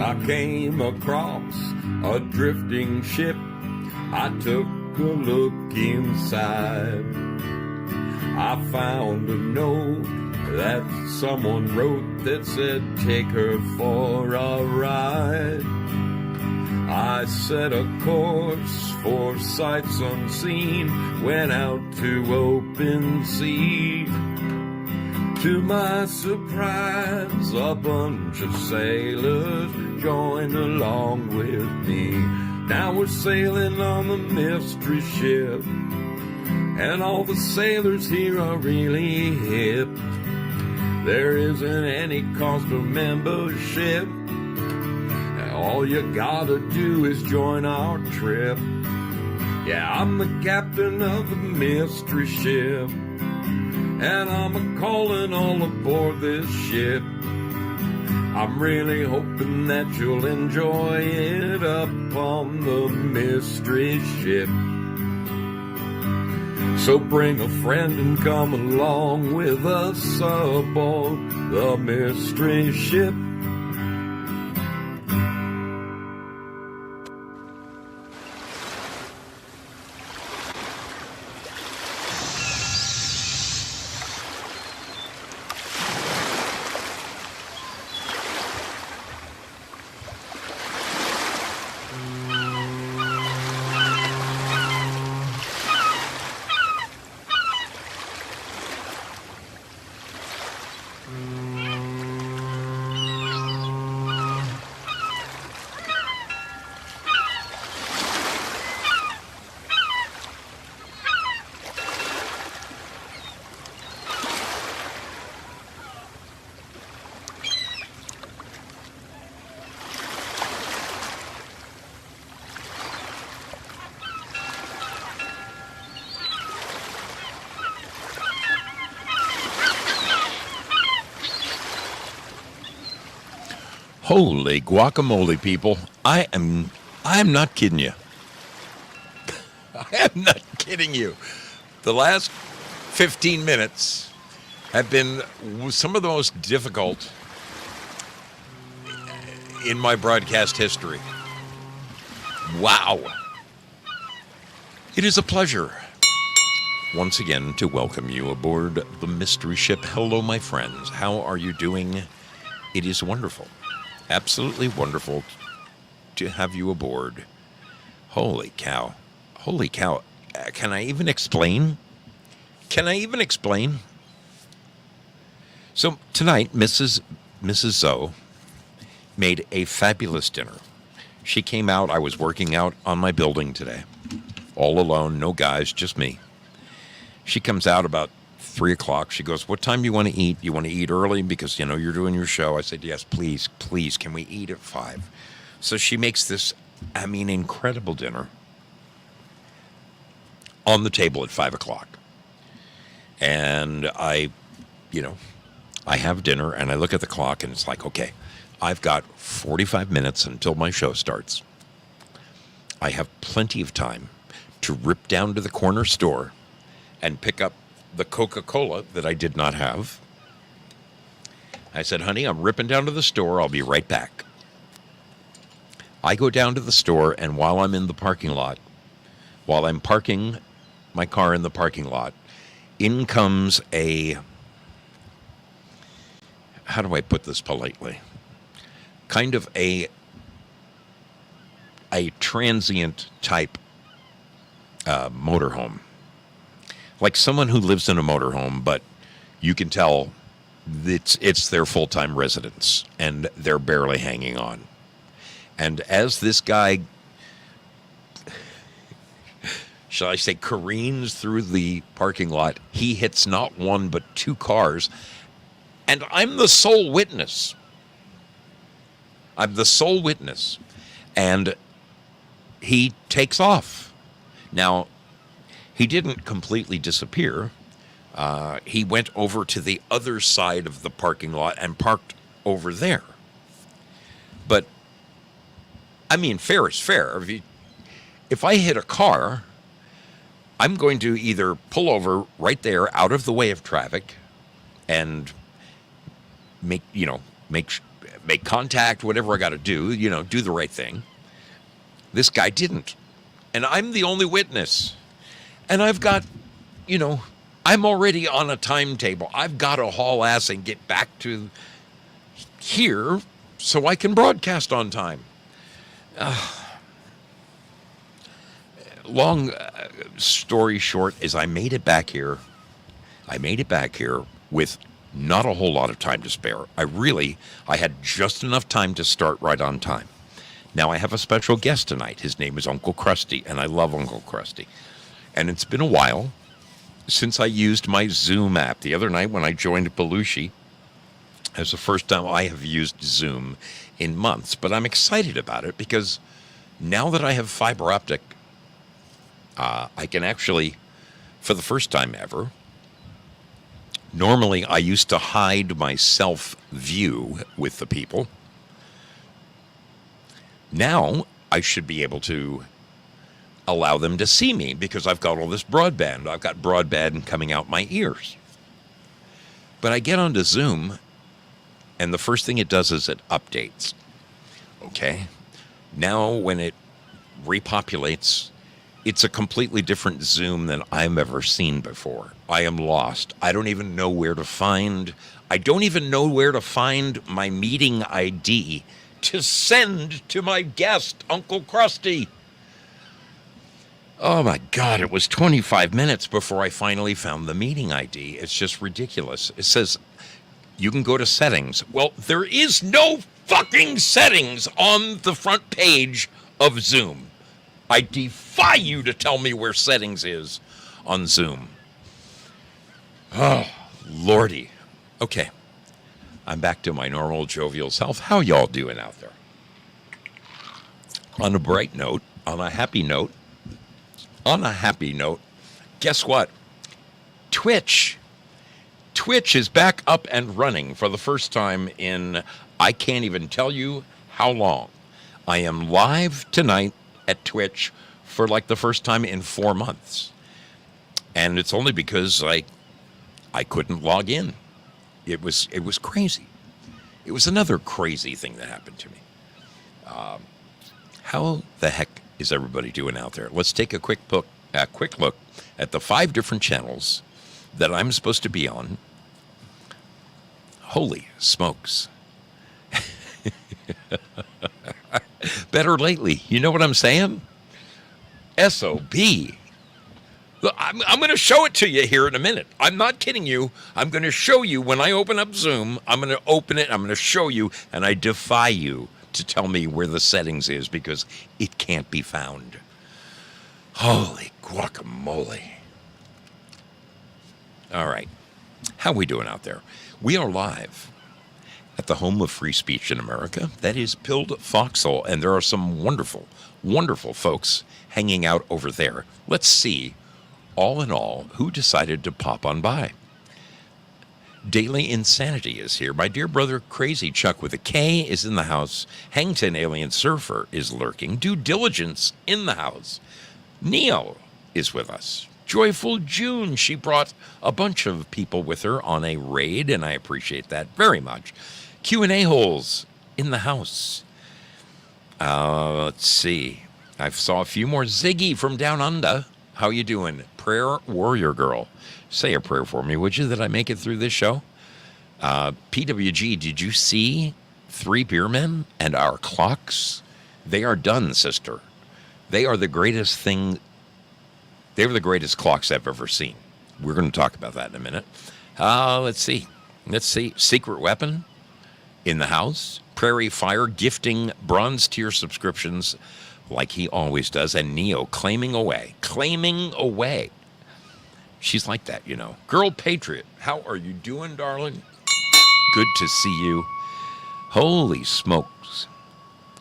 I came across a drifting ship. I took a look inside. I found a note that someone wrote that said, take her for a ride. I set a course for sights unseen, went out to open sea. To my surprise, a bunch of sailors joined along with me. Now we're sailing on the mystery ship, and all the sailors here are really hip. There isn't any cost of membership. All you gotta do is join our trip. Yeah, I'm the captain of the mystery ship, and I'm a-calling all aboard this ship. I'm really hoping that you'll enjoy it up on the mystery ship. So bring a friend and come along with us aboard the mystery ship. Holy guacamole, people. I am not kidding you. I am not kidding you. The last 15 minutes have been some of the most difficult in my broadcast history. Wow. It is a pleasure once again to welcome you aboard the mystery ship. Hello, my friends. How are you doing? It is wonderful. Absolutely wonderful to have you aboard. Holy cow. Holy cow. Can I even explain? So tonight, Mrs. Zoe made a fabulous dinner. She came out. I was working out on my building today. All alone, no guys, just me. She comes out about 3 o'clock. She goes, what time do you want to eat? You want to eat early because, you know, you're doing your show? I said, yes, please, can we eat at 5? So she makes this, incredible dinner on the table at 5 o'clock. And I have dinner and I look at the clock and it's like, okay, I've got 45 minutes until my show starts. I have plenty of time to rip down to the corner store and pick up the Coca-Cola that I did not have. I said, honey, I'm ripping down to the store. I'll be right back. I go down to the store, and while I'm in the parking lot, while I'm parking my car in the parking lot, in comes how do I put this politely? Kind of a transient type motorhome. Like someone who lives in a motorhome, but you can tell it's their full-time residence, and they're barely hanging on. And as this guy, shall I say, careens through the parking lot, he hits not one but 2 cars, and I'm the sole witness. And he takes off. Now, he didn't completely disappear. He went over to the other side of the parking lot and parked over there. But, fair is fair. If I hit a car, I'm going to either pull over right there out of the way of traffic and make contact, whatever I got to do, do the right thing. This guy didn't. And I'm the only witness. And I've got, I'm already on a timetable. I've got to haul ass and get back to here so I can broadcast on time. Long story short is I made it back here. With not a whole lot of time to spare. I had just enough time to start right on time. Now I have a special guest tonight. His name is Uncle Crusty, and I love Uncle Crusty. And it's been a while since I used my Zoom app. The other night when I joined Belushi, it was the first time I have used Zoom in months. But I'm excited about it because now that I have fiber optic, I can actually, for the first time ever, normally I used to hide my self-view with the people. Now I should be able to allow them to see me because I've got all this broadband. I've got broadband coming out my ears. But I get onto Zoom, and the first thing it does is it updates. Okay? Now when it repopulates, it's a completely different Zoom than I've ever seen before. I am lost. I don't even know where to find my meeting ID to send to my guest, Uncle Crusty. Oh my God, it was 25 minutes before I finally found the meeting ID. It's just ridiculous. It says you can go to settings. Well, there is no fucking settings on the front page of Zoom. I defy you to tell me where settings is on Zoom. Oh, Lordy. Okay. I'm back to my normal jovial self. How y'all doing out there? On a bright note, on a happy note, guess what? Twitch is back up and running for the first time in, I can't even tell you how long. I am live tonight at Twitch for like the first time in 4 months. And it's only because I couldn't log in. It was crazy. It was another crazy thing that happened to me. How the heck is everybody doing out there? Let's take a quick look at the 5 different channels that I'm supposed to be on. Holy smokes. Better lately. You know what I'm saying? SOB. Look, I'm going to show it to you here in a minute. I'm not kidding you. I'm going to show you when I open up Zoom. I'm going to open it. I'm going to show you. And I defy you to tell me where the settings is because it can't be found. Holy guacamole. All right. How we doing out there? We are live at the home of free speech in America. That is Pilled Foxhole. And there are some wonderful, wonderful folks hanging out over there. Let's see, all in all, who decided to pop on by. Daily Insanity is here. My dear brother Crazy Chuck with a K is in the house. Hangton Alien Surfer is lurking. Due Diligence in the house. Neo is with us. Joyful June, she brought a bunch of people with her on a raid, and I appreciate that very much. Q&A holes in the house. Let's see. I saw a few more. Ziggy from Down Under. How you doing? Prayer Warrior Girl. Say a prayer for me, would you, that I make it through this show? PWG, did you see 3 beer men and our clocks? They are done, sister. They are the greatest thing. They were the greatest clocks I've ever seen. We're going to talk about that in a minute. Let's see. Secret Weapon in the house. Prairie Fire gifting bronze tier subscriptions like he always does. And Neo claiming away. She's like that, you know. Girl Patriot, how are you doing, darling? Good to see you. Holy smokes.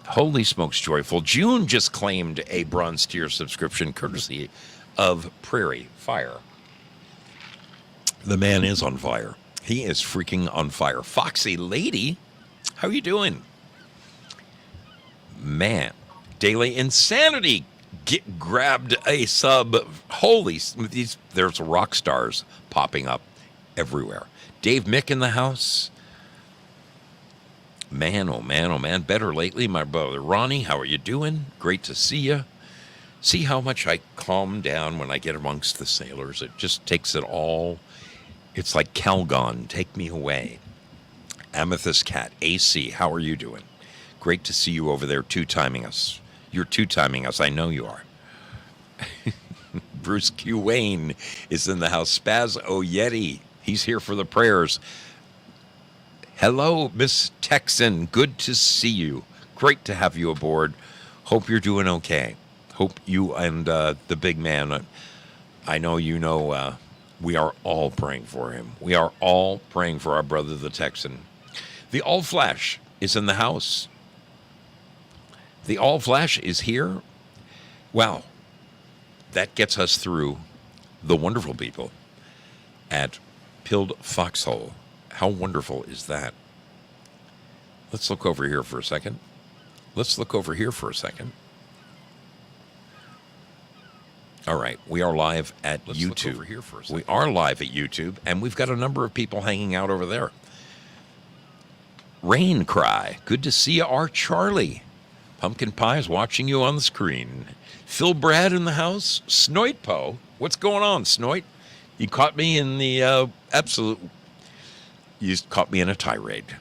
Holy smokes, Joyful. June just claimed a bronze tier subscription courtesy of Prairie Fire. The man is on fire. He is freaking on fire. Foxy Lady, how you doing? Man, Daily Insanity grabbed a sub. Holy, there's rock stars popping up everywhere. Dave Mick in the house. Man, oh man, oh man. Better lately, my brother Ronnie. How are you doing? Great to see you. See how much I calm down when I get amongst the sailors. It just takes it all. It's like Calgon, take me away. Amethyst Cat, AC, how are you doing? Great to see you over there two-timing us. You're two-timing us, I know you are. Bruce Q. Wayne is in the house. Spaz Oyeti, he's here for the prayers. Hello, Miss Texan, good to see you. Great to have you aboard. Hope you're doing okay. Hope you and the big man, I know you know, we are all praying for him. We are all praying for our brother, the Texan. The All Flash is in the house. The All Flash is here. Wow. That gets us through the wonderful people at Pilled Foxhole. How wonderful is that? Let's look over here for a second. All right, we are live at YouTube. We are live at YouTube, and we've got a number of people hanging out over there. Rain Cry, good to see you, our Charlie. Pumpkin Pie is watching you on the screen. Phil Brad in the house. Snoitpo, what's going on, Snoit? You caught me in the you caught me in a tirade.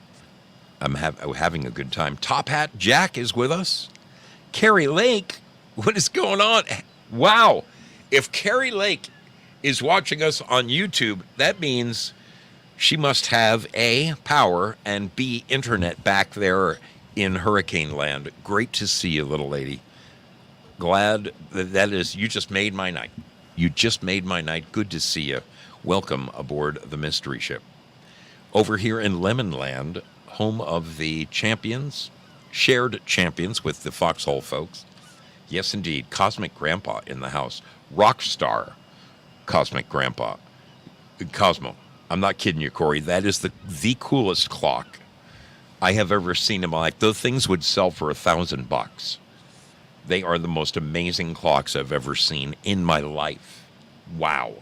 I'm having a good time. Top Hat Jack is with us. Carrie Lake, what is going on? Wow, if Carrie Lake is watching us on YouTube, that means she must have A, power, and B, internet back there in Hurricane Land. Great to see you, little lady. Glad that is, you just made my night. You just made my night. Good to see you. Welcome aboard the mystery ship. Over here in Lemon Land, home of the champions, shared champions with the Foxhole folks. Yes, indeed. Cosmic Grandpa in the house. Rockstar Cosmic Grandpa. Cosmo. I'm not kidding you, Corey. That is the coolest clock I have ever seen in my life. Those things would sell for $1,000. They are the most amazing clocks I've ever seen in my life. Wow.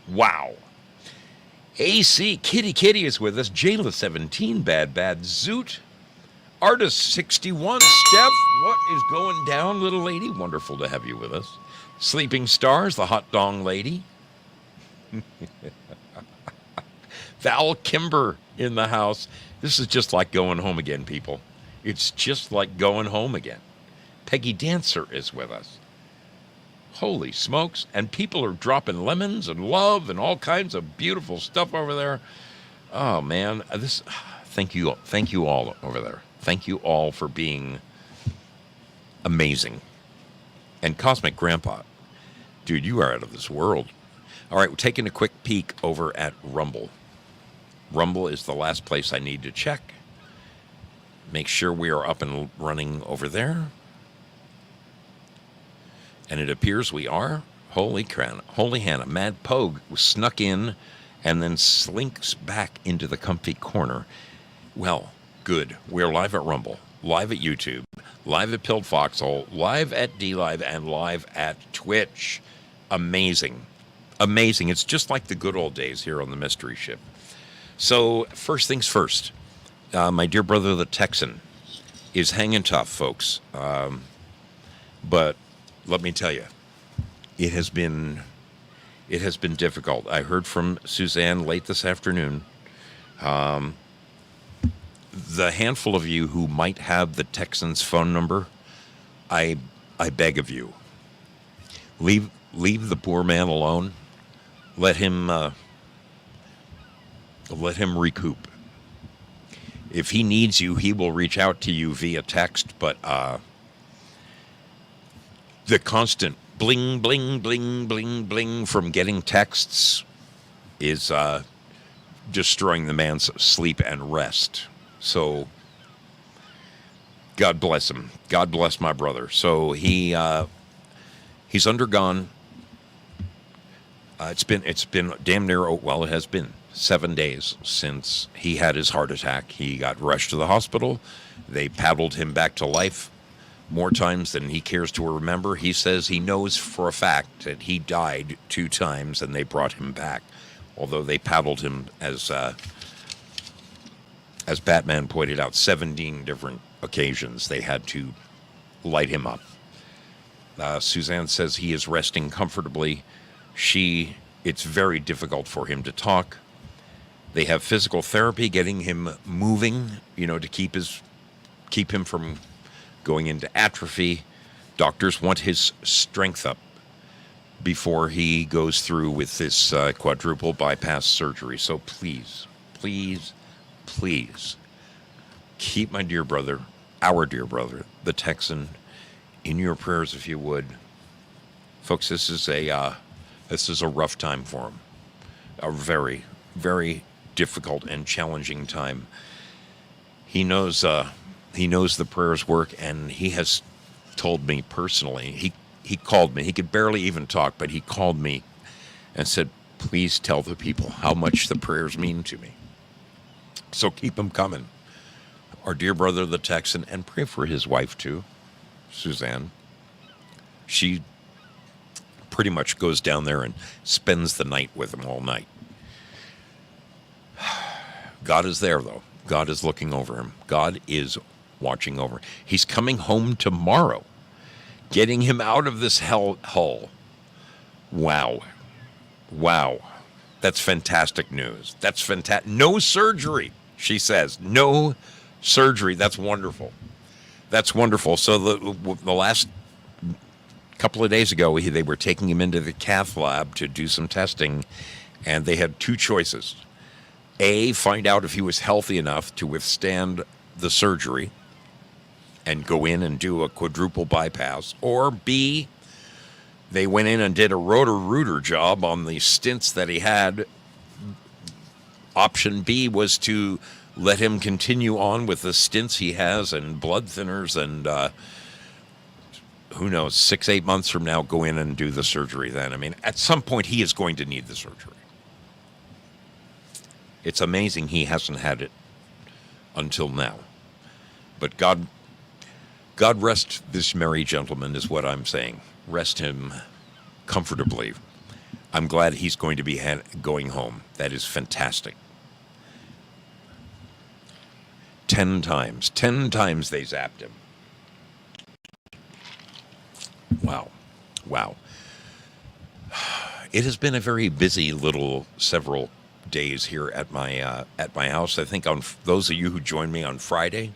Wow. AC, Kitty is with us. Jayla17, Bad Zoot. Artist 61, Steph, what is going down, little lady? Wonderful to have you with us. Sleeping Stars, the hot dong lady. Val Kimber in the house. This is just like going home again, people. It's just like going home again. Peggy Dancer is with us. Holy smokes. And people are dropping lemons and love and all kinds of beautiful stuff over there. Oh, man. Thank you all over there. Thank you all for being amazing. And Cosmic Grandpa, dude, you are out of this world. All right, we're taking a quick peek over at Rumble. Rumble is the last place I need to check. Make sure we are up and running over there. And it appears we are. Holy Hannah. Mad Pogue snuck in and then slinks back into the comfy corner. Well, good. We're live at Rumble, live at YouTube, live at Pilled Foxhole, live at DLive, and live at Twitch. Amazing. Amazing. It's just like the good old days here on the Mystery Ship. So, first things first, my dear brother, the Texan, is hanging tough, folks. But let me tell you, it has been difficult. I heard from Suzanne late this afternoon. The handful of you who might have the Texan's phone number, I beg of you, leave the poor man alone. Let him recoup. If he needs you, he will reach out to you via text, but the constant bling, bling, bling, bling, bling from getting texts is destroying the man's sleep and rest. So God bless him. God bless my brother. So he's undergone. It's been damn near, well, it has been 7 days since he had his heart attack. He got rushed to the hospital. They paddled him back to life more times than he cares to remember. He says he knows for a fact that he died 2 times and they brought him back, although they paddled him as as Batman pointed out, 17 different occasions they had to light him up. Suzanne says he is resting comfortably. It's very difficult for him to talk. They have physical therapy, getting him moving, to keep him from going into atrophy. Doctors want his strength up before he goes through with this quadruple bypass surgery. So please, please, please keep my dear brother, our dear brother, the Texan, in your prayers if you would. Folks, this is a rough time for him. A very, very difficult and challenging time. He knows the prayers work, and he has told me personally. He called me. He could barely even talk, but he called me and said, please tell the people how much the prayers mean to me. So keep them coming. Our dear brother, the Texan, and pray for his wife too, Suzanne. She pretty much goes down there and spends the night with him all night. God is there, though. God is looking over him. God is watching over. He's coming home tomorrow, getting him out of this hell. Wow. Wow. That's fantastic news. That's fantastic. No surgery, she says. No surgery. That's wonderful. That's wonderful. So the last couple of days ago, they were taking him into the cath lab to do some testing, and they had two choices. A, find out if he was healthy enough to withstand the surgery and go in and do a quadruple bypass. Or B, they went in and did a rotor-rooter job on the stents that he had. Option B was to let him continue on with the stents he has and blood thinners, and who knows, 6-8 months from now, go in and do the surgery then. I mean, at some point, he is going to need the surgery. It's amazing he hasn't had it until now. But God rest this merry gentleman is what I'm saying. Rest him comfortably. I'm glad he's going to be going home. That is fantastic. 10 times they zapped him. Wow. It has been a very busy little several days here at my house. I think on those of you who joined me on Friday,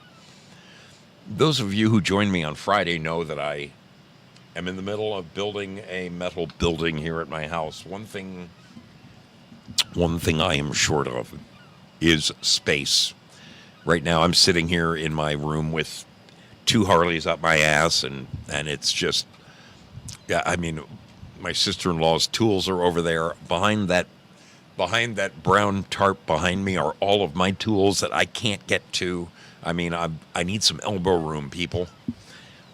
know that I am in the middle of building a metal building here at my house. One thing I am short of is space. Right now I'm sitting here in my room with 2 Harleys up my ass, and it's just, I mean, my sister-in-law's tools are over there. Behind that brown tarp behind me are all of my tools that I can't get to. I mean, I need some elbow room, people.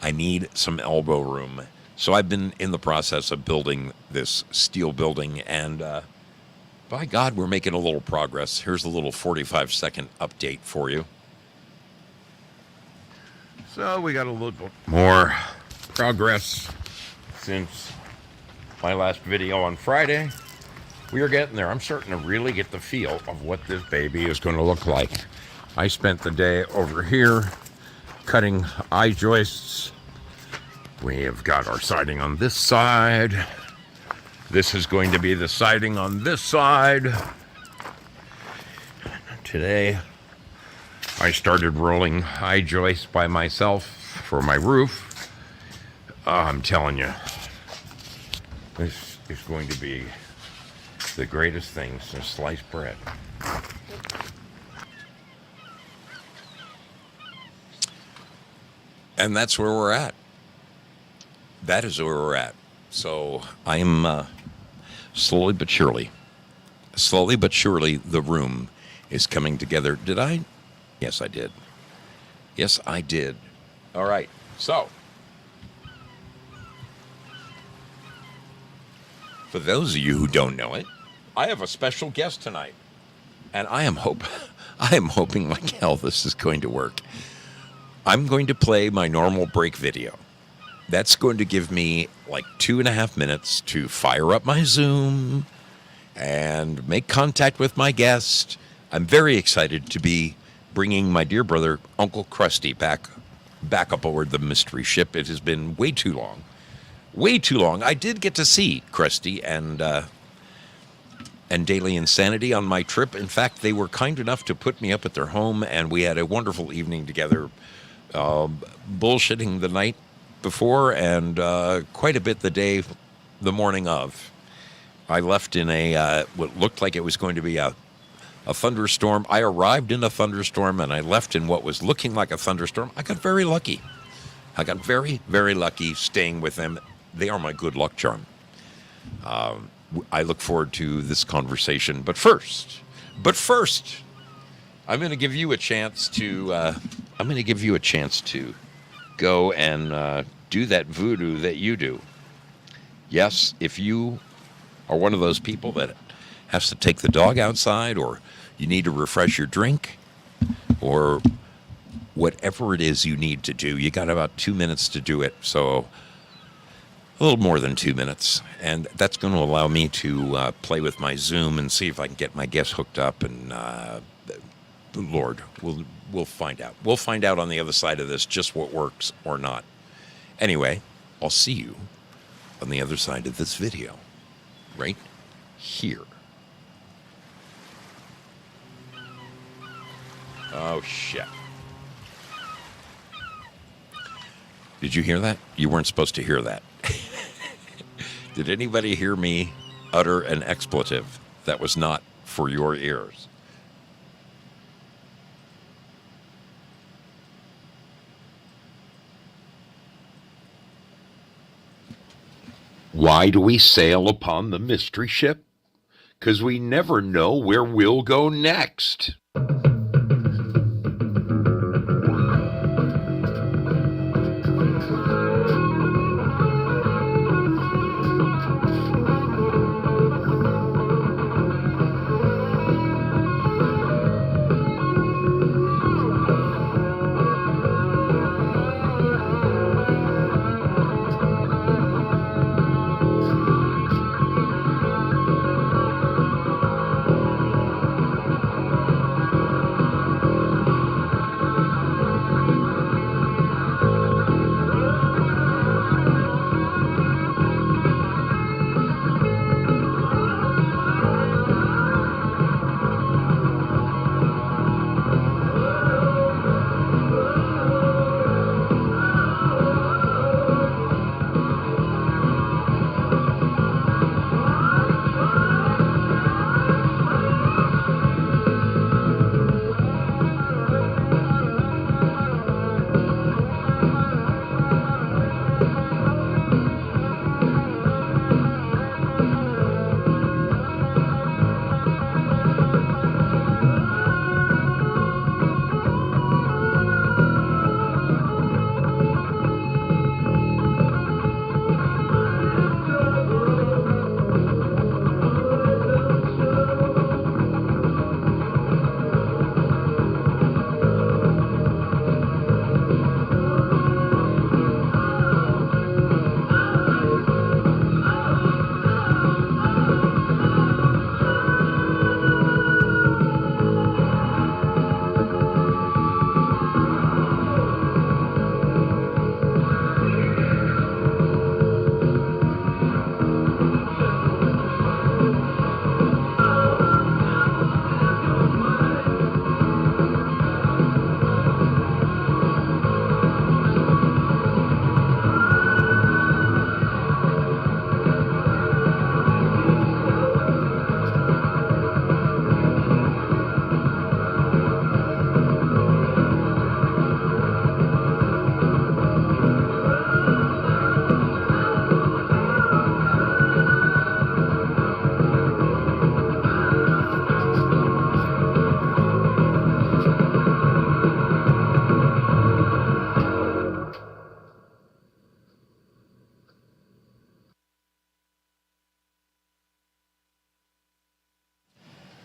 I need some elbow room. So I've been in the process of building this steel building, and by God, we're making a little progress. Here's a little 45-second update for you. So we got a little bit more progress since my last video on Friday. We are getting there. I'm starting to really get the feel of what this baby is going to look like. I spent the day over here cutting eye joists. We have got our siding on this side. This is going to be the siding on this side. Today, I started rolling eye joists by myself for my roof. I'm telling you, this is going to be the greatest thing since sliced bread. And that's where we're at. That is where we're at. So I'm slowly but surely, the room is coming together. Did I? Yes, I did. Yes, I did. All right. So, for those of you who don't know it, I have a special guest tonight, and I am hoping like hell this is going to work. I'm going to play my normal break video. That's going to give me like 2.5 minutes to fire up my Zoom and make contact with my guest. I'm very excited to be bringing my dear brother, Uncle Crusty, back up aboard the mystery ship. It has been way too long. Way too long. I did get to see Crusty and Daily Insanity on my trip. In fact, they were kind enough to put me up at their home, and we had a wonderful evening together, bullshitting the night before and quite a bit the morning of. I left in what looked like it was going to be a thunderstorm. I arrived in a thunderstorm, and I left in what was looking like a thunderstorm. I got very lucky. I got very, very lucky staying with them. They are my good luck charm. I look forward to this conversation. But first, I'm going to give you a chance to. Go and do that voodoo that you do. Yes, if you are one of those people that has to take the dog outside, or you need to refresh your drink, or whatever it is you need to do, you got about 2 minutes to do it. So a little more than 2 minutes. And that's going to allow me to play with my Zoom and see if I can get my guests hooked up. And Lord, we'll find out. We'll find out on the other side of this just what works or not. Anyway, I'll see you on the other side of this video, right here. Oh, shit. Did you hear that? You weren't supposed to hear that. Did anybody hear me utter an expletive that was not for your ears? Why do we sail upon the mystery ship? 'Cause we never know where we'll go next.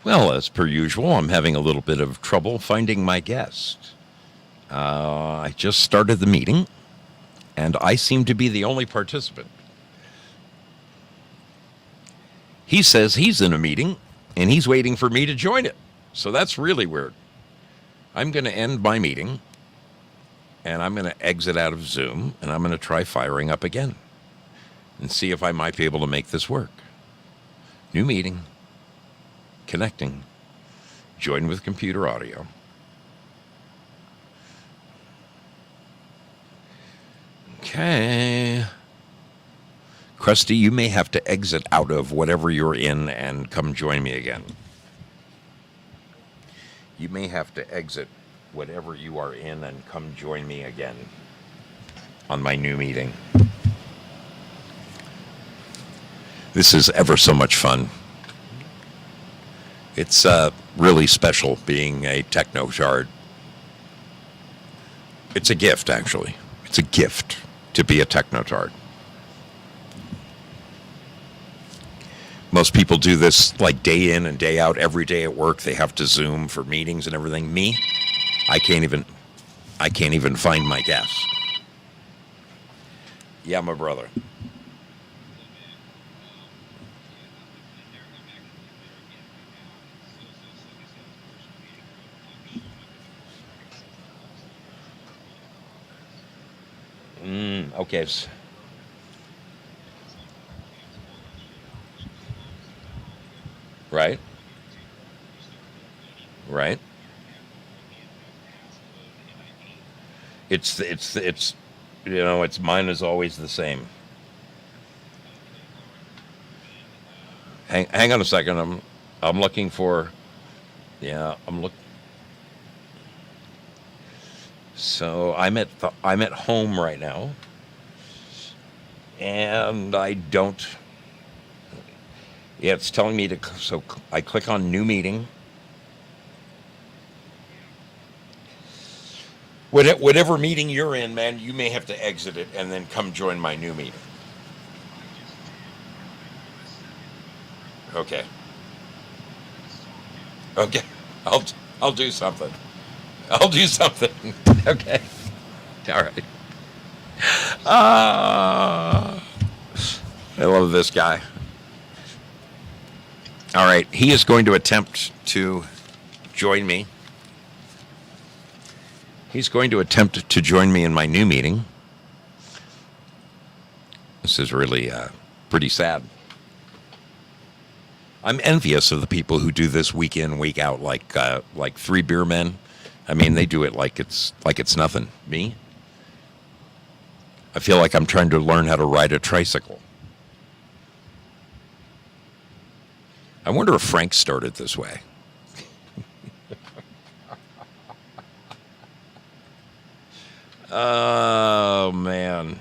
Well, as per usual, I'm having a little bit of trouble finding my guest. I just started the meeting, and I seem to be the only participant. He says he's in a meeting, and he's waiting for me to join it. So that's really weird. I'm going to end my meeting, and I'm going to exit out of Zoom, and I'm going to try firing up again and see if I might be able to make this work. New meeting, connecting, join with computer audio. Okay. Crusty, you may have to exit out of whatever you're in and come join me again. You may have to exit whatever you are in and come join me again on my new meeting. This is ever so much fun. It's really special being a techno-shard. It's a gift, actually. It's a gift to be a techno-tard. Most people do this like day in and day out, every day at work. They have to Zoom for meetings and everything. Me, I can't even find my desk. Yeah, my brother. Okay. Right. Right. It's it's mine is always the same. Hang on a second. I'm looking for. Yeah, So I'm at home right now, and I don't. Yeah, it's telling me to. So I click on new meeting. Whatever meeting you're in, man, you may have to exit it and then come join my new meeting. Okay. Okay. I'll do something. I'll do something. Okay. All right. I love this guy. All right. He is going to attempt to join me. He's going to attempt to join me in my new meeting. This is really pretty sad. I'm envious of the people who do this week in, week out, like Three Beer Men. I mean, they do it like it's nothing. Me, I feel like I'm trying to learn how to ride a tricycle. I wonder if Frank started this way. Oh, man.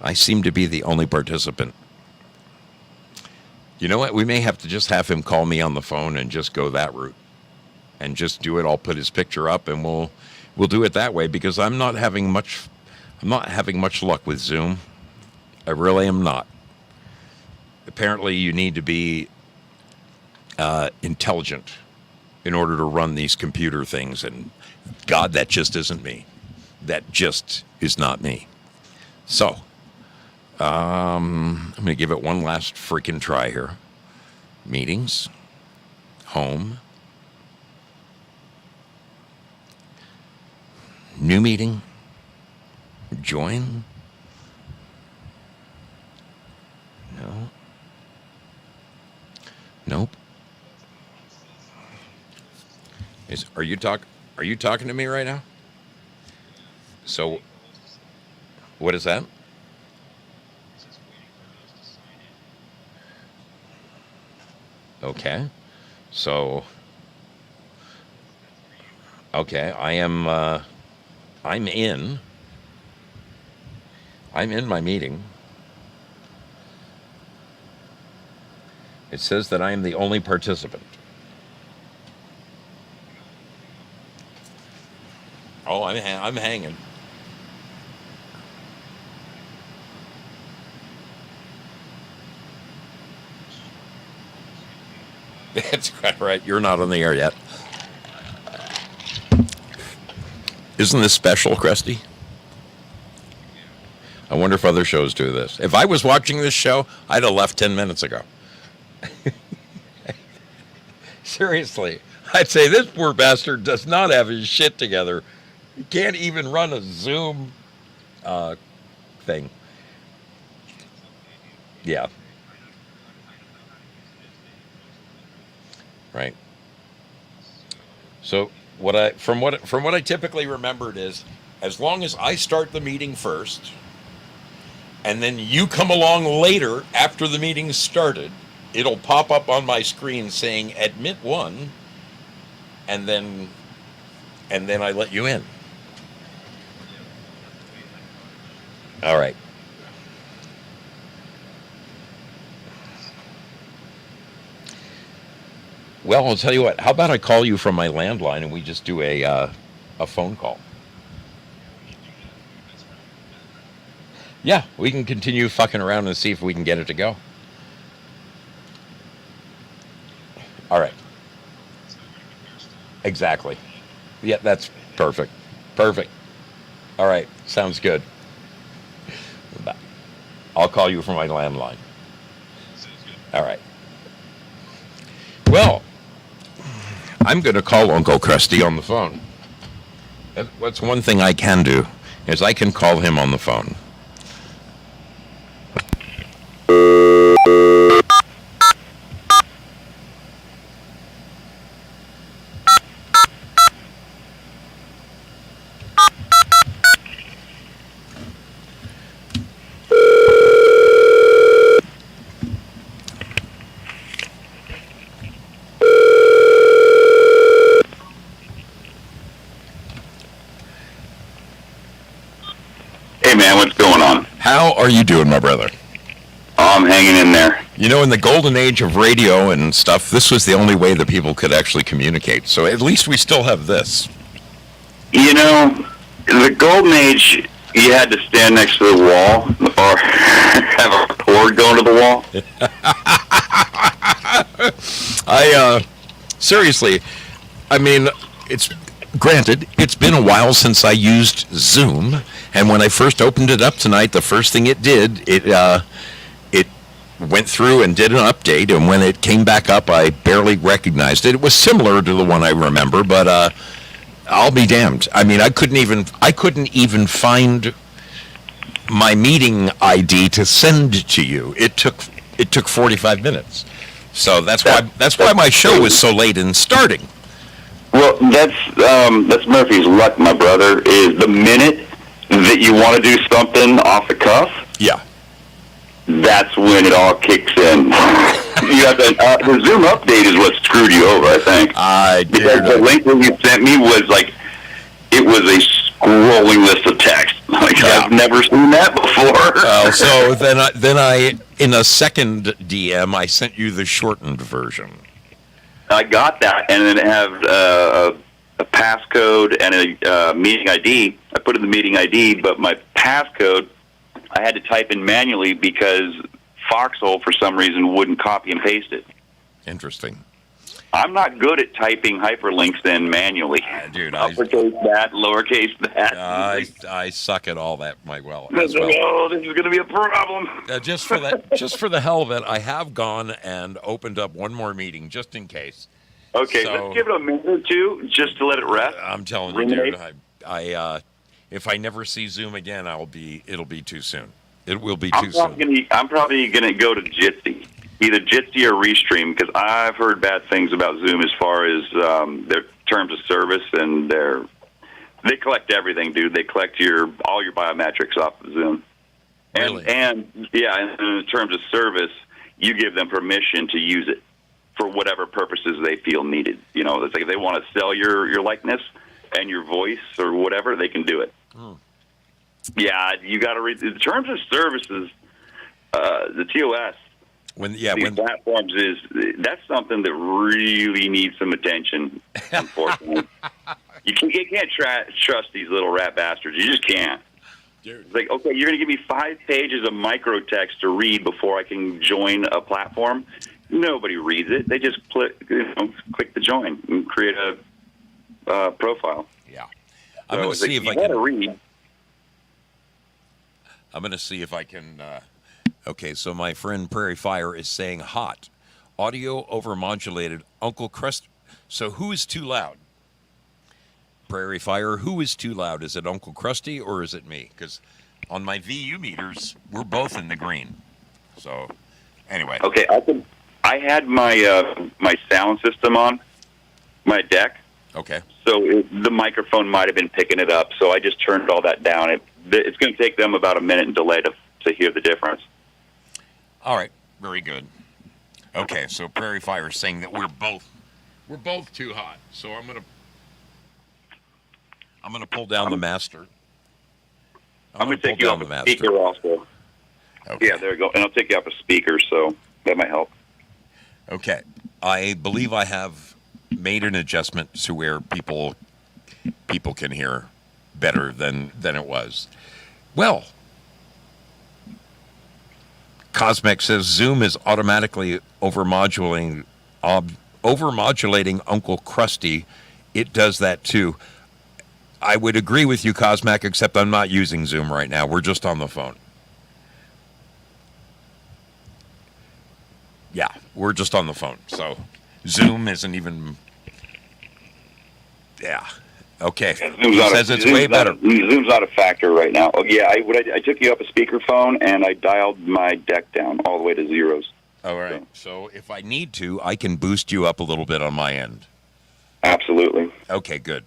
I seem to be the only participant. You know what? We may have to just have him call me on the phone and just go that route. And just do it. I'll put his picture up and we'll do it that way, because I'm not having much luck with Zoom. I really am not. Apparently you need to be intelligent in order to run these computer things, and God, that just isn't me. That just is not me. So, I'm going to give it one last freaking try here. Meetings, home, new meeting, join. No. Nope. Are you talking to me right now? So, what is that? Okay. So, okay, I'm in my meeting. It says that I am the only participant. Oh, I'm hanging. That's quite right. You're not on the air yet. Isn't this special, Crusty? I wonder if other shows do this. If I was watching this show, I'd have left 10 minutes ago. Seriously, I'd say this poor bastard does not have his shit together. He can't even run a Zoom thing. Yeah. Right. So from what I typically remembered is, as long as I start the meeting first, and then you come along later after the meeting started, it'll pop up on my screen saying admit one, and then I let you in. All right. Well, I'll tell you what. How about I call you from my landline and we just do a phone call? Yeah, we can continue fucking around and see if we can get it to go. All right. Exactly. Yeah, that's perfect. Perfect. All right. Sounds good. I'll call you from my landline. All right. Well, I'm going to call Uncle Crusty on the phone. That's one thing I can do, is I can call him on the phone. Hey man, what's going on? How are you doing, my brother? I'm hanging in there. You know, in the golden age of radio and stuff, this was the only way that people could actually communicate. So at least we still have this. You know, in the golden age, you had to stand next to the wall or have a cord going to the wall. Seriously, I mean, granted, it's been a while since I used Zoom, and when I first opened it up tonight, the first thing it did, it went through and did an update, and when it came back up, I barely recognized it. It was similar to the one I remember, but I'll be damned. I mean, I couldn't even find my meeting ID to send to you. It took 45 minutes. So that's why my show was so late in starting. Well, that's Murphy's luck, my brother, is the minute that you want to do something off the cuff, Yeah. that's when it all kicks in. You have to, the Zoom update is what screwed you over, I think. Because the link that you sent me was like, it was a scrolling list of text. Like, yeah. I've never seen that before. So then I, in a second DM, I sent you the shortened version. I got that, and then it have a passcode and a meeting ID. I put in the meeting ID, but my passcode I had to type in manually because Foxhole, for some reason, wouldn't copy and paste it. Interesting. I'm not good at typing hyperlinks in manually. Dude, uppercase that, lowercase that. I suck at all that as well. Oh, this is going to be a problem. Just for the hell of it, I have gone and opened up one more meeting just in case. Okay, so, let's give it a minute or two just to let it rest. I'm telling you, dude. I if I never see Zoom again, it'll be too soon. It will be too soon. I'm probably going to go to Jitsi. Either Jitsi or Restream, because I've heard bad things about Zoom as far as their terms of service, and they collect everything, dude. They collect all your biometrics off of Zoom. Really? And in terms of service, you give them permission to use it for whatever purposes they feel needed. You know, it's like if they want to sell your likeness and your voice or whatever, they can do it. Yeah, you got to read the terms of services. The TOS. When platforms that's something that really needs some attention. Unfortunately, you can't trust these little rat bastards. You just can't. Dude. It's like, okay, you're going to give me 5 pages of microtext to read before I can join a platform. Nobody reads it. They just click the join and create a profile. Yeah, I'm going to see if I can read. I'm going to see if I can. Okay, so my friend Prairie Fire is saying hot. Audio overmodulated. Uncle Crusty. So who is too loud? Prairie Fire, who is too loud? Is it Uncle Crusty or is it me? Because on my VU meters, we're both in the green. So, anyway. Okay, I had my sound system on my deck, Okay. so the microphone might have been picking it up. So I just turned all that down. It's going to take them about a minute and delay to hear the difference. All right. Very good. Okay, so Prairie Fire is saying that we're both too hot. So I'm gonna pull down the master. I'm going to take you off a speaker also. Okay. Yeah, there we go. And I'll take you off a speaker, so that might help. Okay. I believe I have made an adjustment to where people can hear better than it was. Well, Cosmic says Zoom is automatically overmodulating Uncle Crusty. It does that too. I would agree with you, Cosmic, except I'm not using Zoom right now. We're just on the phone. Yeah, we're just on the phone. So Zoom isn't even... Yeah. Okay. He says it's way better. Zoom's not a factor right now. Oh, yeah, I took you off a speakerphone, and I dialed my deck down all the way to zeros. All right. So if I need to, I can boost you up a little bit on my end. Absolutely. Okay, good.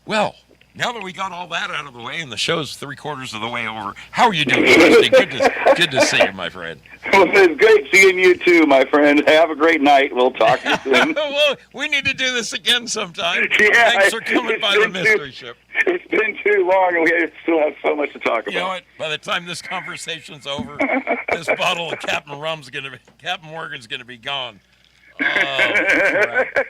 Well, now that we got all that out of the way and the show's 3/4 of the way over, how are you doing, Crusty? Good to see you, my friend. Well, it's great seeing you too, my friend. Have a great night. We'll talk to you soon. Well, we need to do this again sometime. Yeah, Thanks for coming by the mystery ship. It's been too long, and we still have so much to talk about. You know what? By the time this conversation's over, this bottle of Captain Morgan's gonna be gone. Oh, crap.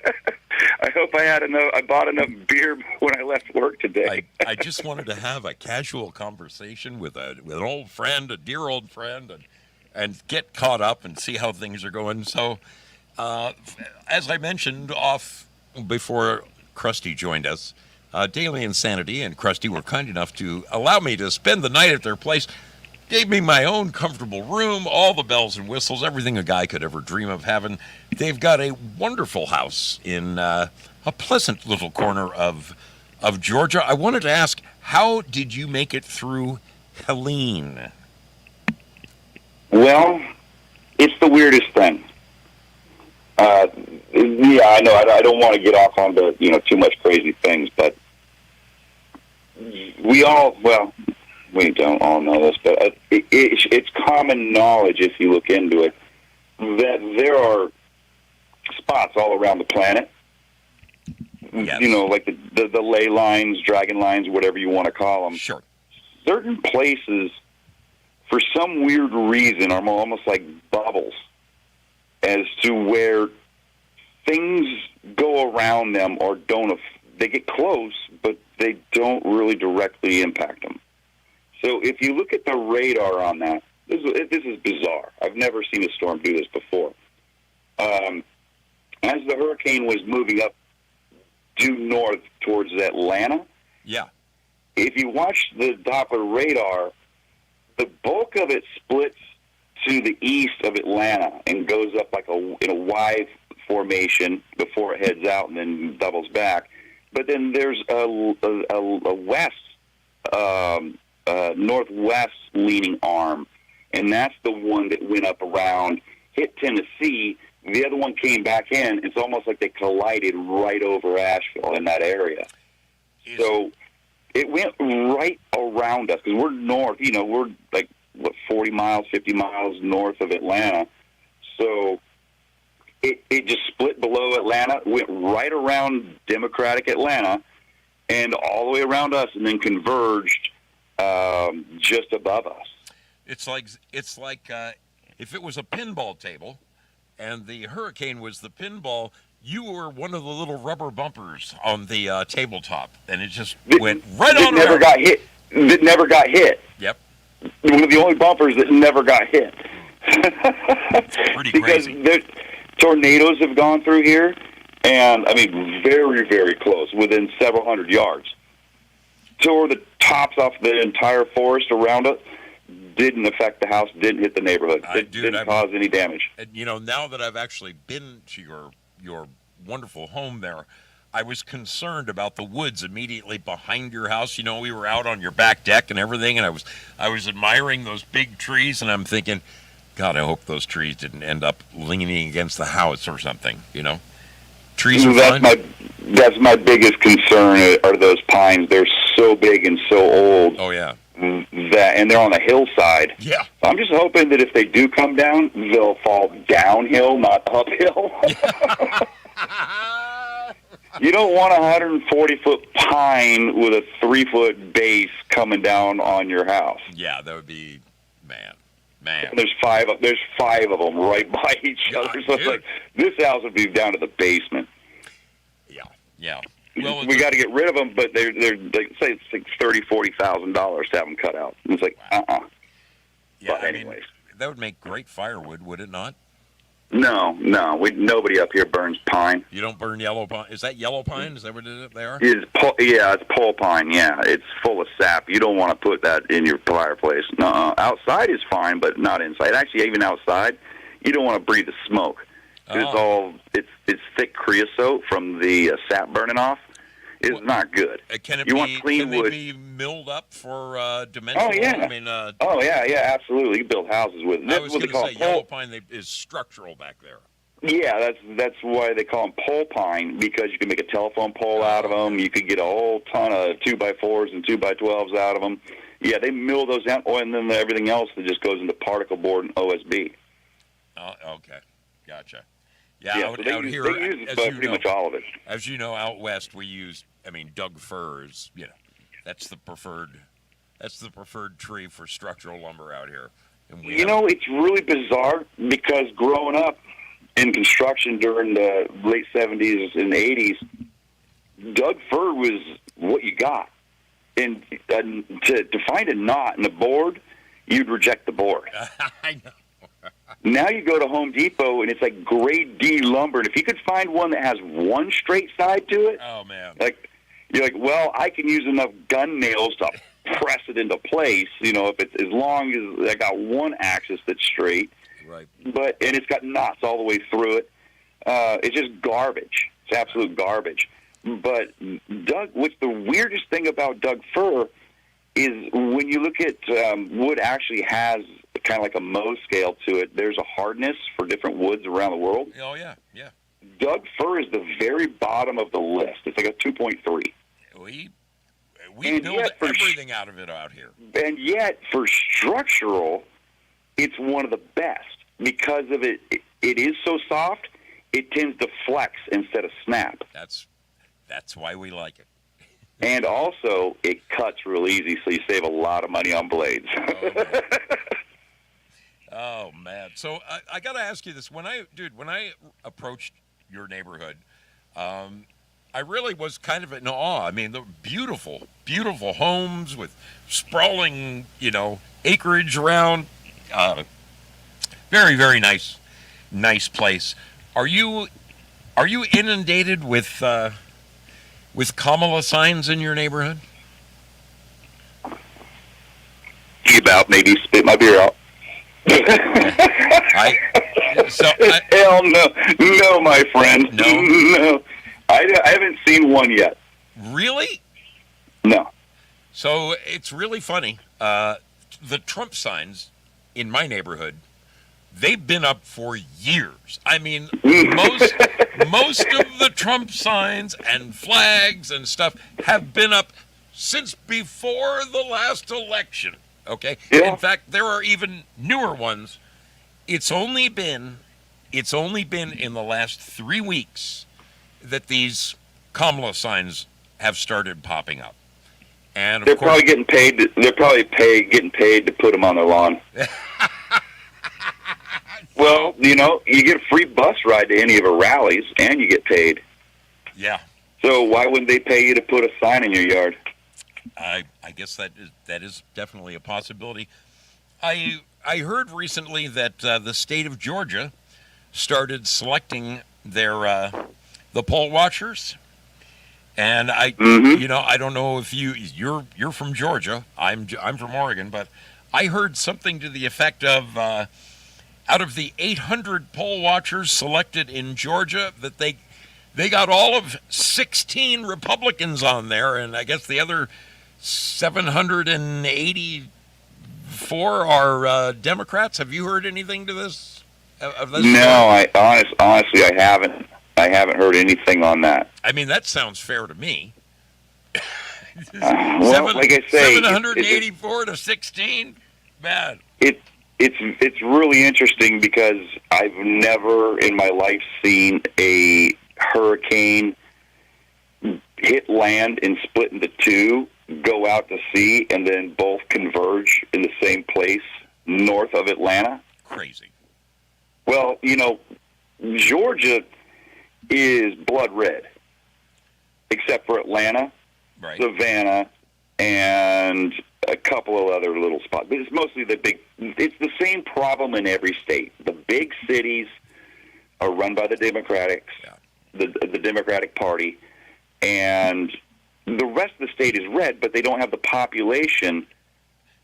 I hope I bought enough beer when I left work today. I just wanted to have a casual conversation with an old friend, a dear old friend, and get caught up and see how things are going. So, as I mentioned off before Crusty joined us, Daily Insanity and Crusty were kind enough to allow me to spend the night at their place. Gave me my own comfortable room, all the bells and whistles, everything a guy could ever dream of having. They've got a wonderful house in a pleasant little corner of Georgia. I wanted to ask, how did you make it through Helene? Well, it's the weirdest thing. Yeah, I know. I don't want to get off onto too much crazy things, but we don't all know this, but it's common knowledge if you look into it that there are spots all around the planet. Yes. Like the ley lines, dragon lines, whatever you want to call them. Sure. Certain places, for some weird reason, are almost like bubbles as to where things go around them or don't. They get close, but they don't really directly impact them. So if you look at the radar on that, this is bizarre. I've never seen a storm do this before. As the hurricane was moving up due north towards Atlanta, yeah. If you watch the Doppler radar, the bulk of it splits to the east of Atlanta and goes up like in a Y formation before it heads out and then doubles back. But then there's a west, northwest leaning arm, and that's the one that went up around, hit Tennessee. The other one came back in. It's almost like they collided right over Asheville in that area. So it went right around us because we're north. We're like 40 miles, 50 miles north of Atlanta. So it just split below Atlanta, went right around Democratic Atlanta, and all the way around us, and then converged just above us. It's like if it was a pinball table, and the hurricane was the pinball, you were one of the little rubber bumpers on the tabletop, and it just went right on. Never got hit. That never got hit. Yep. One of the only bumpers that never got hit. It's pretty crazy. Because tornadoes have gone through here, and very, very close, within several hundred yards. Tore the tops off the entire forest around it. Didn't affect the house. Didn't hit the neighborhood. Didn't cause any damage. And now that I've actually been to your wonderful home there, I was concerned about the woods immediately behind your house. You know, we were out on your back deck and everything, and I was admiring those big trees, and I'm thinking, God, I hope those trees didn't end up leaning against the house or something. You know, trees are fun. That's my biggest concern are those pines. They're so big and so old. Oh yeah. And they're on a hillside. Yeah. I'm just hoping that if they do come down, they'll fall downhill, not uphill. You don't want a 140-foot pine with a 3-foot base coming down on your house. Yeah, that would be, man. And there's five of them right by each other. So it's like this house would be down to the basement. Yeah. Well, we got to get rid of them, but they say it's like $30,000-$40,000 to have them cut out. And it's like, Yeah, but anyways, that would make great firewood, would it not? No. Nobody up here burns pine. You don't burn yellow pine. Is that yellow pine? Is that what they are? It's pole pine. Yeah, it's full of sap. You don't want to put that in your fireplace. No, outside is fine, but not inside. Actually, even outside, you don't want to breathe the smoke. It's thick creosote from the sap burning off. It's not good. Can want clean wood. They be milled up for dimensional? Oh yeah. I mean, yeah, absolutely. You build houses with it. I was going to say yellow pine is structural back there. Yeah, that's why they call them pole pine, because you can make a telephone pole out of them. You could get a whole ton of 2x4s and 2x12s out of them. Yeah, they mill those down, and then everything else that just goes into particle board and OSB. Oh, okay, gotcha. Yeah, out here, they use pretty much all of it. As you know, out west we use, Doug fir is, that's the preferred tree for structural lumber out here. And it's really bizarre because growing up in construction during the late 70s and 80s, Doug fir was what you got. And to find a knot in the board, you'd reject the board. I know. Now you go to Home Depot, and it's like grade D lumber. And if you could find one that has one straight side to it, oh man, you're like, well, I can use enough gun nails to press it into place. If it's as long as I got one axis that's straight, right? And it's got knots all the way through it. It's just garbage. It's absolute garbage. But what's the weirdest thing about Doug fir is when you look at wood actually has kind of like a Mohs scale to it. There's a hardness for different woods around the world. Oh, yeah. Doug fir is the very bottom of the list. It's like a 2.3. We build everything out of it out here. And yet, for structural, it's one of the best because of it. It is so soft, it tends to flex instead of snap. That's why we like it. And also, it cuts real easy, so you save a lot of money on blades. Oh man! So I got to ask you this: when I approached your neighborhood, I really was kind of in awe. The beautiful, beautiful homes with sprawling, acreage around. Very, very nice place. Are you inundated with Kamala signs in your neighborhood? About maybe spit my beer out. Hell no, my friend. No. I haven't seen one yet. Really? No. So it's really funny. The Trump signs in my neighborhood, they've been up for years. Most of the Trump signs and flags and stuff have been up since before the last election. Okay. Yeah. In fact, there are even newer ones. It's only been in the last 3 weeks that these Kamala signs have started popping up. And they're probably getting paid. Getting paid to put them on their lawn. Well, you get a free bus ride to any of her rallies, and you get paid. Yeah. So why wouldn't they pay you to put a sign in your yard? I guess that is definitely a possibility. I heard recently that the state of Georgia started selecting their the poll watchers, and I don't know if you're from Georgia. I'm from Oregon, but I heard something to the effect of out of the 800 poll watchers selected in Georgia that They got all of 16 Republicans on there, and I guess the other 784 are Democrats. Have you heard anything to this? Of this No, honestly, I haven't. I haven't heard anything on that. I mean, that sounds fair to me. Well, like I say, 784 to 16, man. It's really interesting because I've never in my life seen a hurricane hit land and split into two, go out to sea, and then both converge in the same place north of Atlanta. Crazy. Well, Georgia is blood red, except for Atlanta, Right. Savannah, and a couple of other little spots. But it's mostly it's the same problem in every state. The big cities are run by the Democrats, the Democratic Party, and the rest of the state is red, but they don't have the population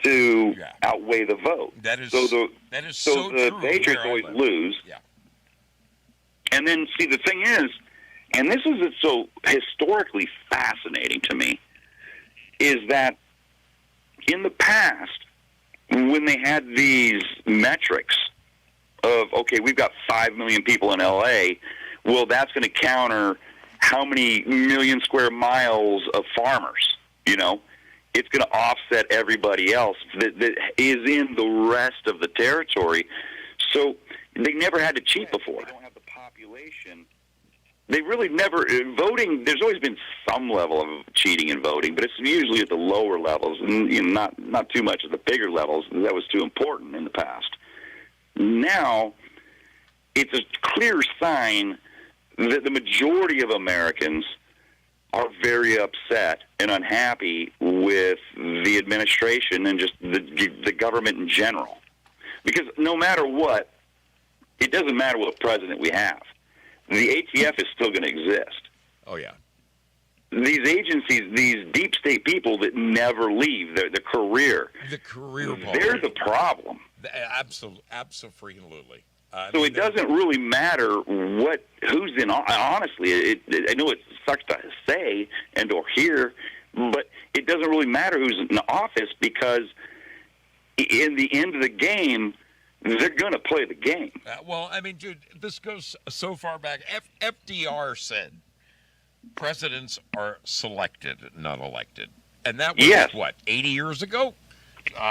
to outweigh the vote. That is so so the true Patriots where I always live. lose. Yeah. And then, see, the thing is, and this is so historically fascinating to me, is that in the past, when they had these metrics of, okay, we've got 5 million people in L.A., well, that's going to counter how many million square miles of farmers, It's going to offset everybody else that is in the rest of the territory. So they never had to cheat before. They don't have the population. They really never voting. There's always been some level of cheating in voting, but it's usually at the lower levels, and not too much at the bigger levels. That was too important in the past. Now, it's a clear sign that the majority of Americans are very upset and unhappy with the administration and just the government in general. Because no matter what, it doesn't matter what president we have. The ATF is still going to exist. Oh, yeah. These agencies, these deep state people that never leave, their career. The career they're the problem. Absolutely. So it doesn't really matter who's in. Honestly, I know it sucks to say and or hear, but it doesn't really matter who's in office because in the end of the game, they're going to play the game. Well, I mean, dude, this goes so far back. FDR said presidents are selected, not elected. And that was, 80 years ago?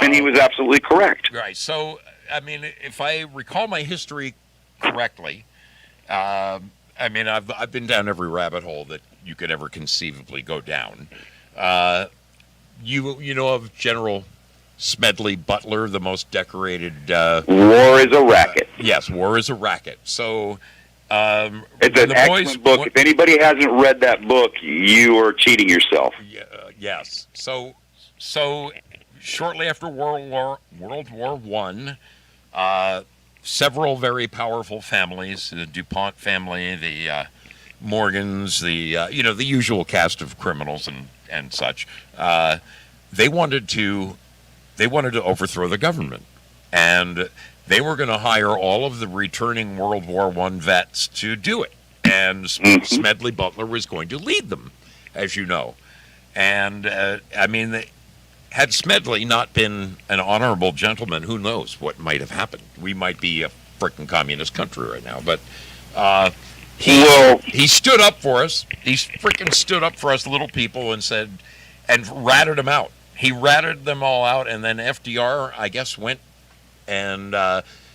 And he was absolutely correct. Right. So, I mean, if I recall my history correctly, I mean, I've been down every rabbit hole that you could ever conceivably go down. You know of General Smedley Butler, the most decorated... War is a Racket. Yes, War is a Racket. So... it's an excellent book. If anybody hasn't read that book, you are cheating yourself. Yes. So shortly after World War I, several very powerful families, the DuPont family, the Morgans, the usual cast of criminals and such, they wanted to overthrow the government, and they were going to hire all of the returning World War I vets to do it. And Smedley Butler was going to lead them, as you know. And, I mean, had Smedley not been an honorable gentleman, who knows what might have happened. We might be a frickin' communist country right now. But he stood up for us. He frickin' stood up for us little people and ratted them out. He ratted them all out, and then FDR, I guess, went and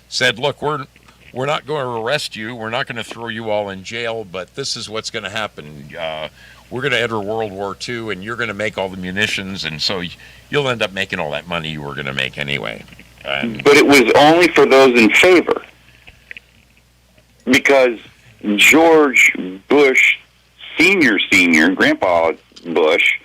said, look, we're not going to arrest you. We're not going to throw you all in jail, but this is what's going to happen. We're going to enter World War II, and you're going to make all the munitions, and so you'll end up making all that money you were going to make anyway. But it was only for those in favor, because George Bush Senior, Grandpa Bush,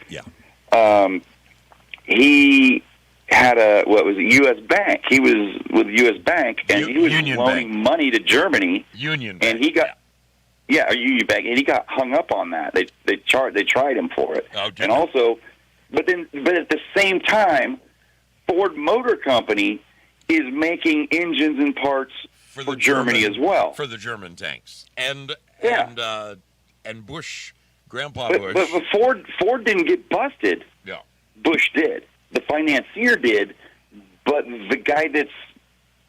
he had U.S. Bank. He was with U.S. Bank, and he was loaning money to Germany. Union Bank. And he got Union Bank, and he got hung up on that. They tried him for it. Oh, and also, but at the same time, Ford Motor Company is making engines and parts for Germany as well. For the German tanks. And and Bush, Grandpa But, Bush. but Ford didn't get busted. Yeah. Bush did. The financier did, but the guy that's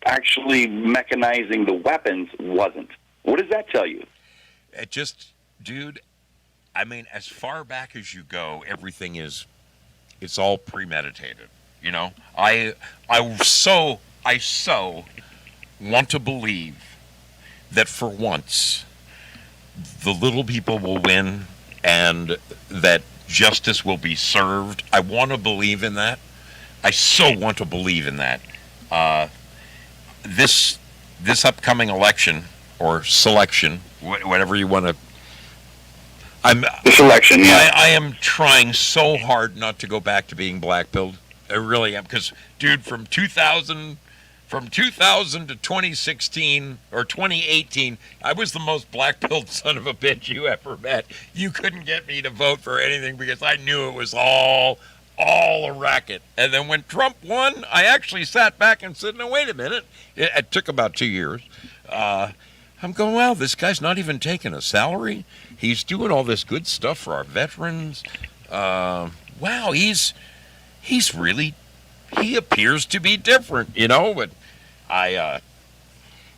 actually mechanizing the weapons wasn't. What does that tell you? It just, dude, I mean, as far back as you go, everything it's all premeditated. You know, I so want to believe that for once the little people will win and that justice will be served. I want to believe in that. I so want to believe in that. This upcoming election or selection, whatever you want to. This election, yeah. I am trying so hard not to go back to being black-pilled. I really am, because, dude, from 2000 to 2016 or 2018, I was the most black-pilled son of a bitch you ever met. You couldn't get me to vote for anything because I knew it was all a racket. And then when Trump won, I actually sat back and said, no, wait a minute. It took about 2 years. I'm going, wow, this guy's not even taking a salary. He's doing all this good stuff for our veterans. Wow, he appears to be different, you know. But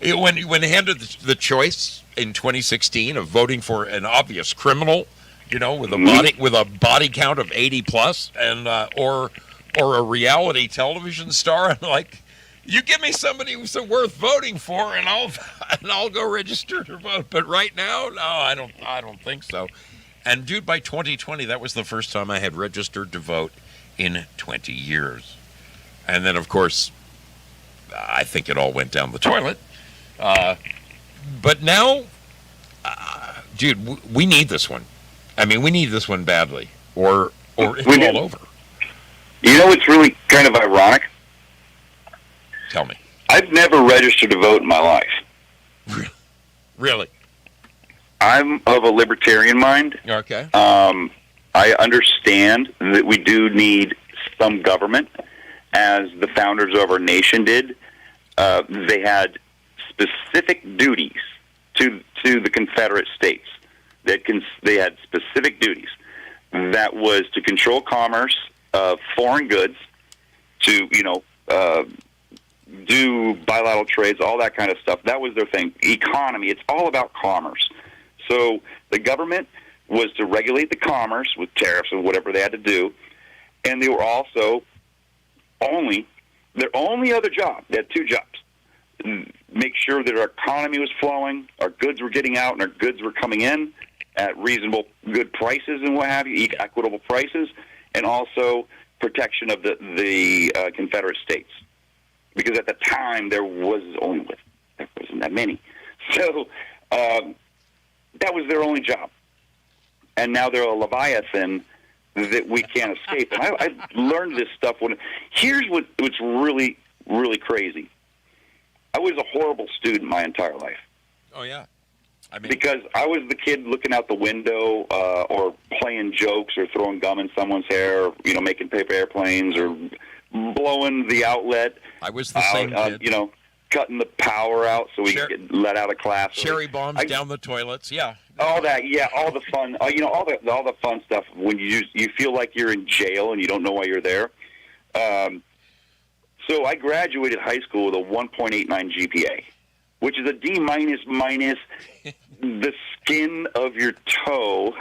when handed the choice in 2016 of voting for an obvious criminal, you know, with a body count of 80 plus, and or a reality television star, I'm like, you give me somebody who's worth voting for, and I'll go register to vote. But right now, no, I don't think so. And dude, by 2020, that was the first time I had registered to vote in 20 years. And then, of course, I think it all went down the toilet. But now, dude, we need this one. I mean, we need this one badly, or it's all over. You know what's really kind of ironic? Tell me. I've never registered to vote in my life. Really? I'm of a libertarian mind. Okay. I understand that we do need some government, as the founders of our nation did. They had specific duties to the Confederate States. They had specific duties. That was to control commerce of foreign goods, to do bilateral trades, all that kind of stuff. That was their thing. Economy, it's all about commerce. So the government was to regulate the commerce with tariffs and whatever they had to do, and they were also their only other job, they had two jobs: make sure that our economy was flowing, our goods were getting out, and our goods were coming in at reasonable, good prices and what have you, equitable prices, and also protection of the Confederate States. Because at the time there wasn't that many, so that was their only job. And now they're a leviathan that we can't escape. And I learned this stuff here's what's really, really crazy. I was a horrible student my entire life. Oh yeah, I mean, because I was the kid looking out the window, or playing jokes, or throwing gum in someone's hair, or, making paper airplanes, or blowing the outlet. I was the same kid. Cutting the power out so we could get let out of class. Cherry bombs down the toilets. Yeah. All that, yeah, all the fun, all the fun stuff when you feel like you're in jail and you don't know why you're there. So I graduated high school with a 1.89 GPA, which is a D minus the skin of your toe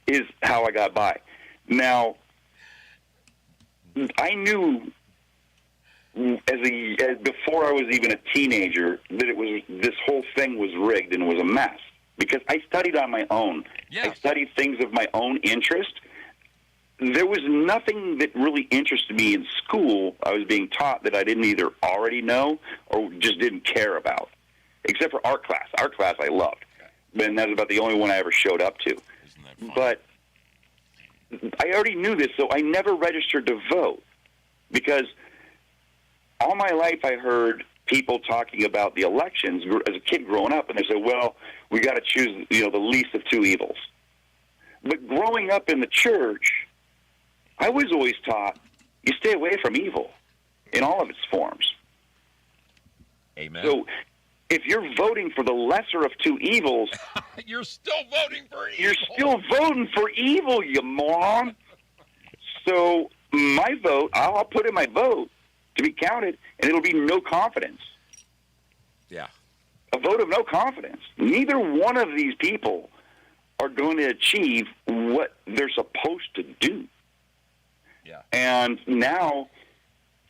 is how I got by. Now, I knew before I was even a teenager that this whole thing was rigged and was a mess, because I studied on my own. Yeah. I studied things of my own interest. There was nothing that really interested me in school. I was being taught that I didn't either already know or just didn't care about, except for art class. Art class I loved, and that was about the only one I ever showed up to. Isn't that fun? But I already knew this, so I never registered to vote, because all my life I heard people talking about the elections as a kid growing up, and they said, well, we got to choose the least of two evils. But growing up in the church, I was always taught you stay away from evil in all of its forms. Amen. So if you're voting for the lesser of two evils, You're still voting for evil. you're still voting for evil, you moron. So my vote, I'll put in my vote to be counted, and it'll be no confidence. Yeah. A vote of no confidence. Neither one of these people are going to achieve what they're supposed to do. Yeah. And now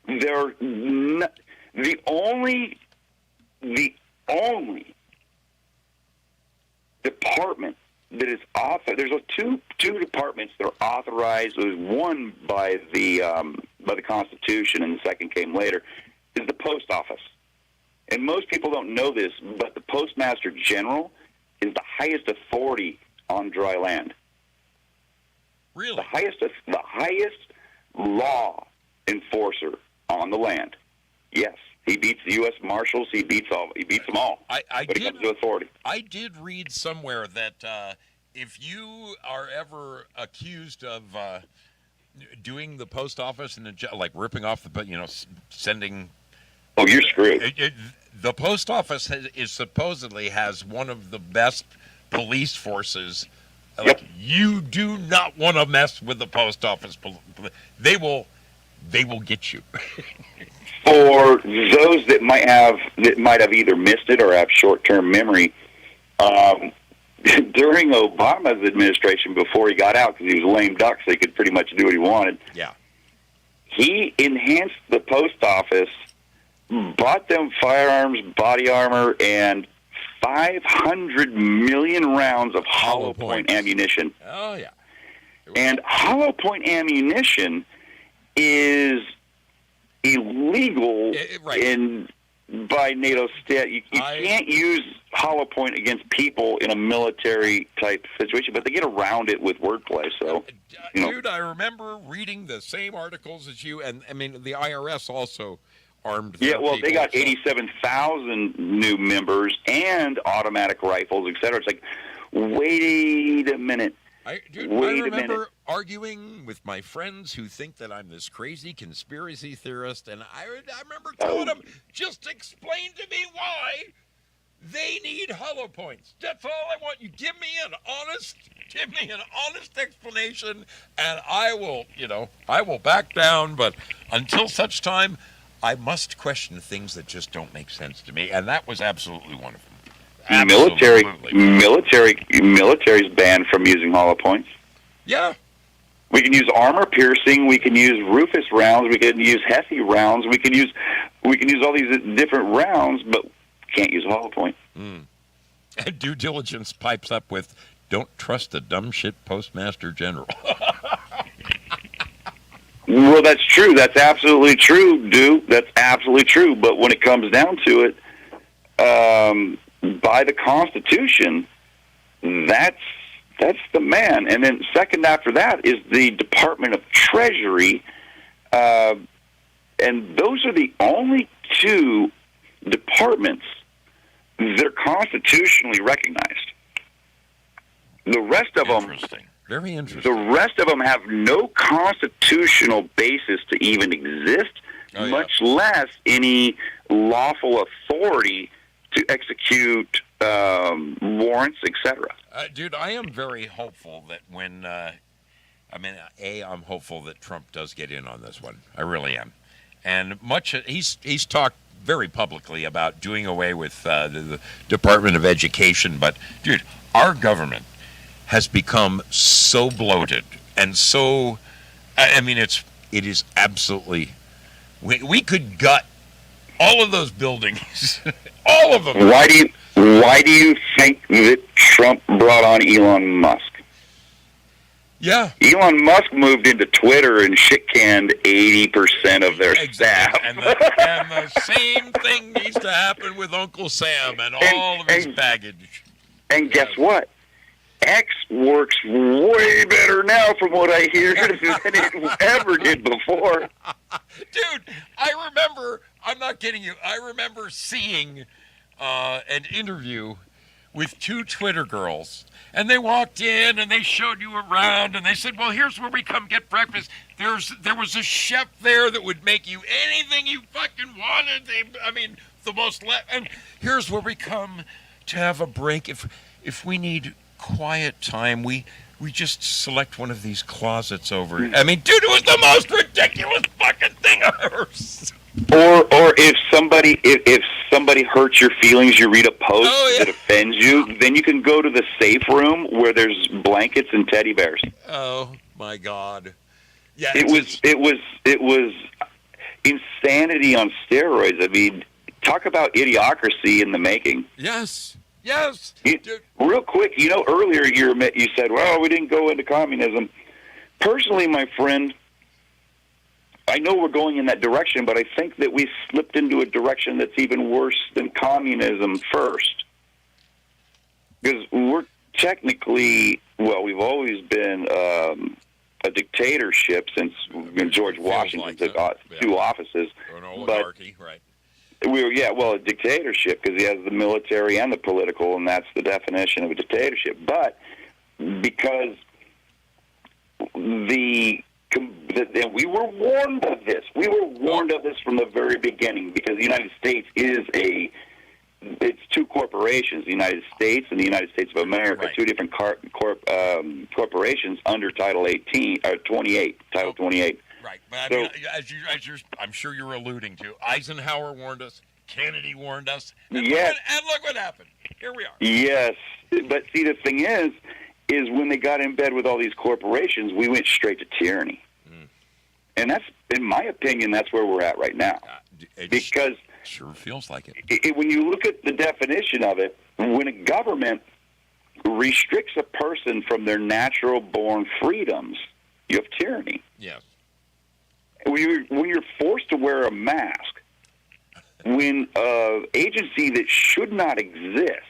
they're the only department that is there's two departments that are authorized. There's one by the Constitution, and the second came later. Is the post office, and most people don't know this, but the Postmaster General is the highest authority on dry land. Really? The highest law enforcer on the land. Yes, he beats the U.S. Marshals. He beats them all. When it comes to authority. I did read somewhere that if you are ever accused of doing the post office and like ripping off sending. Oh, you're screwed. The post office supposedly has one of the best police forces. Like, Yep. You do not want to mess with the post office. They will get you. For those that might have either missed it or have short-term memory, during Obama's administration, before he got out, because he was a lame duck, so he could pretty much do what he wanted. Yeah. He enhanced the post office, bought them firearms, body armor, and 500 million rounds of hollow point ammunition. Oh, yeah. And hollow point ammunition is illegal right. by NATO stat. You can't use hollow point against people in a military type situation, but they get around it with wordplay. So, dude, I remember reading the same articles as you, and I mean the IRS also armed. Yeah, well, people, they got 87,000 new members and automatic rifles, etc. It's like, wait a minute. I remember arguing with my friends who think that I'm this crazy conspiracy theorist, and I remember telling them, just explain to me why they need hollow points. That's all I want. You give me an honest explanation, and I will back down. But until such time, I must question things that just don't make sense to me, and that was absolutely one of them. Military's banned from using hollow points. Yeah. We can use armor piercing. We can use Rufus rounds. We can use Hesse rounds. We can use all these different rounds, but can't use hollow point. And due diligence pipes up with, "Don't trust the dumb shit Postmaster General." Well, that's true. That's absolutely true, dude. That's absolutely true. But when it comes down to it, by the Constitution, that's the man. And then second after that is the Department of Treasury, and those are the only two departments that are constitutionally recognized. The rest of them, very interesting. The rest of them have no constitutional basis to even exist, much less any lawful authority to execute warrants, etc. Dude, I am very hopeful that when, I'm hopeful that Trump does get in on this one. I really am. And he's talked very publicly about doing away with the Department of Education. But, dude, our government has become so bloated and so, it is absolutely, we could gut all of those buildings, all of them. Why do you think that Trump brought on Elon Musk? Yeah. Elon Musk moved into Twitter and shit-canned 80% of their staff. And the same thing needs to happen with Uncle Sam and all of his baggage. And guess what? X works way better now, from what I hear, than it ever did before. Dude, I remember, I'm not kidding you, I remember seeing an interview with two Twitter girls. And they walked in and they showed you around and they said, well, here's where we come get breakfast. There was a chef there that would make you anything you fucking wanted. And here's where we come to have a break. If we need quiet time, we just select one of these closets over. I mean, dude, it was the most ridiculous fucking thing I've ever seen. Or if somebody hurts your feelings, you read a post that offends you, then you can go to the safe room where there's blankets and teddy bears. Oh my God! Yeah, it was insanity on steroids. I mean, talk about idiocracy in the making. Yes. Real quick, earlier you said, well, we didn't go into communism. Personally, my friend, I know we're going in that direction, but I think that we slipped into a direction that's even worse than communism first. Because we're technically, we've always been a dictatorship since George Washington took two offices. An oligarchy, right. A dictatorship, because he has the military and the political, and that's the definition of a dictatorship. But because and we were warned of this. We were warned of this from the very beginning, because the United States it's two corporations, the United States and the United States of America, right. Two different corporations under Title 28, Title 28. Right, but as I'm sure you're alluding to, Eisenhower warned us, Kennedy warned us, and look what happened. Here we are. Yes, but see, the thing is when they got in bed with all these corporations, we went straight to tyranny. And that's, in my opinion, that's where we're at right now. Because sure feels like it. When you look at the definition of it, when a government restricts a person from their natural-born freedoms, you have tyranny. Yes. When you're forced to wear a mask, when an agency that should not exist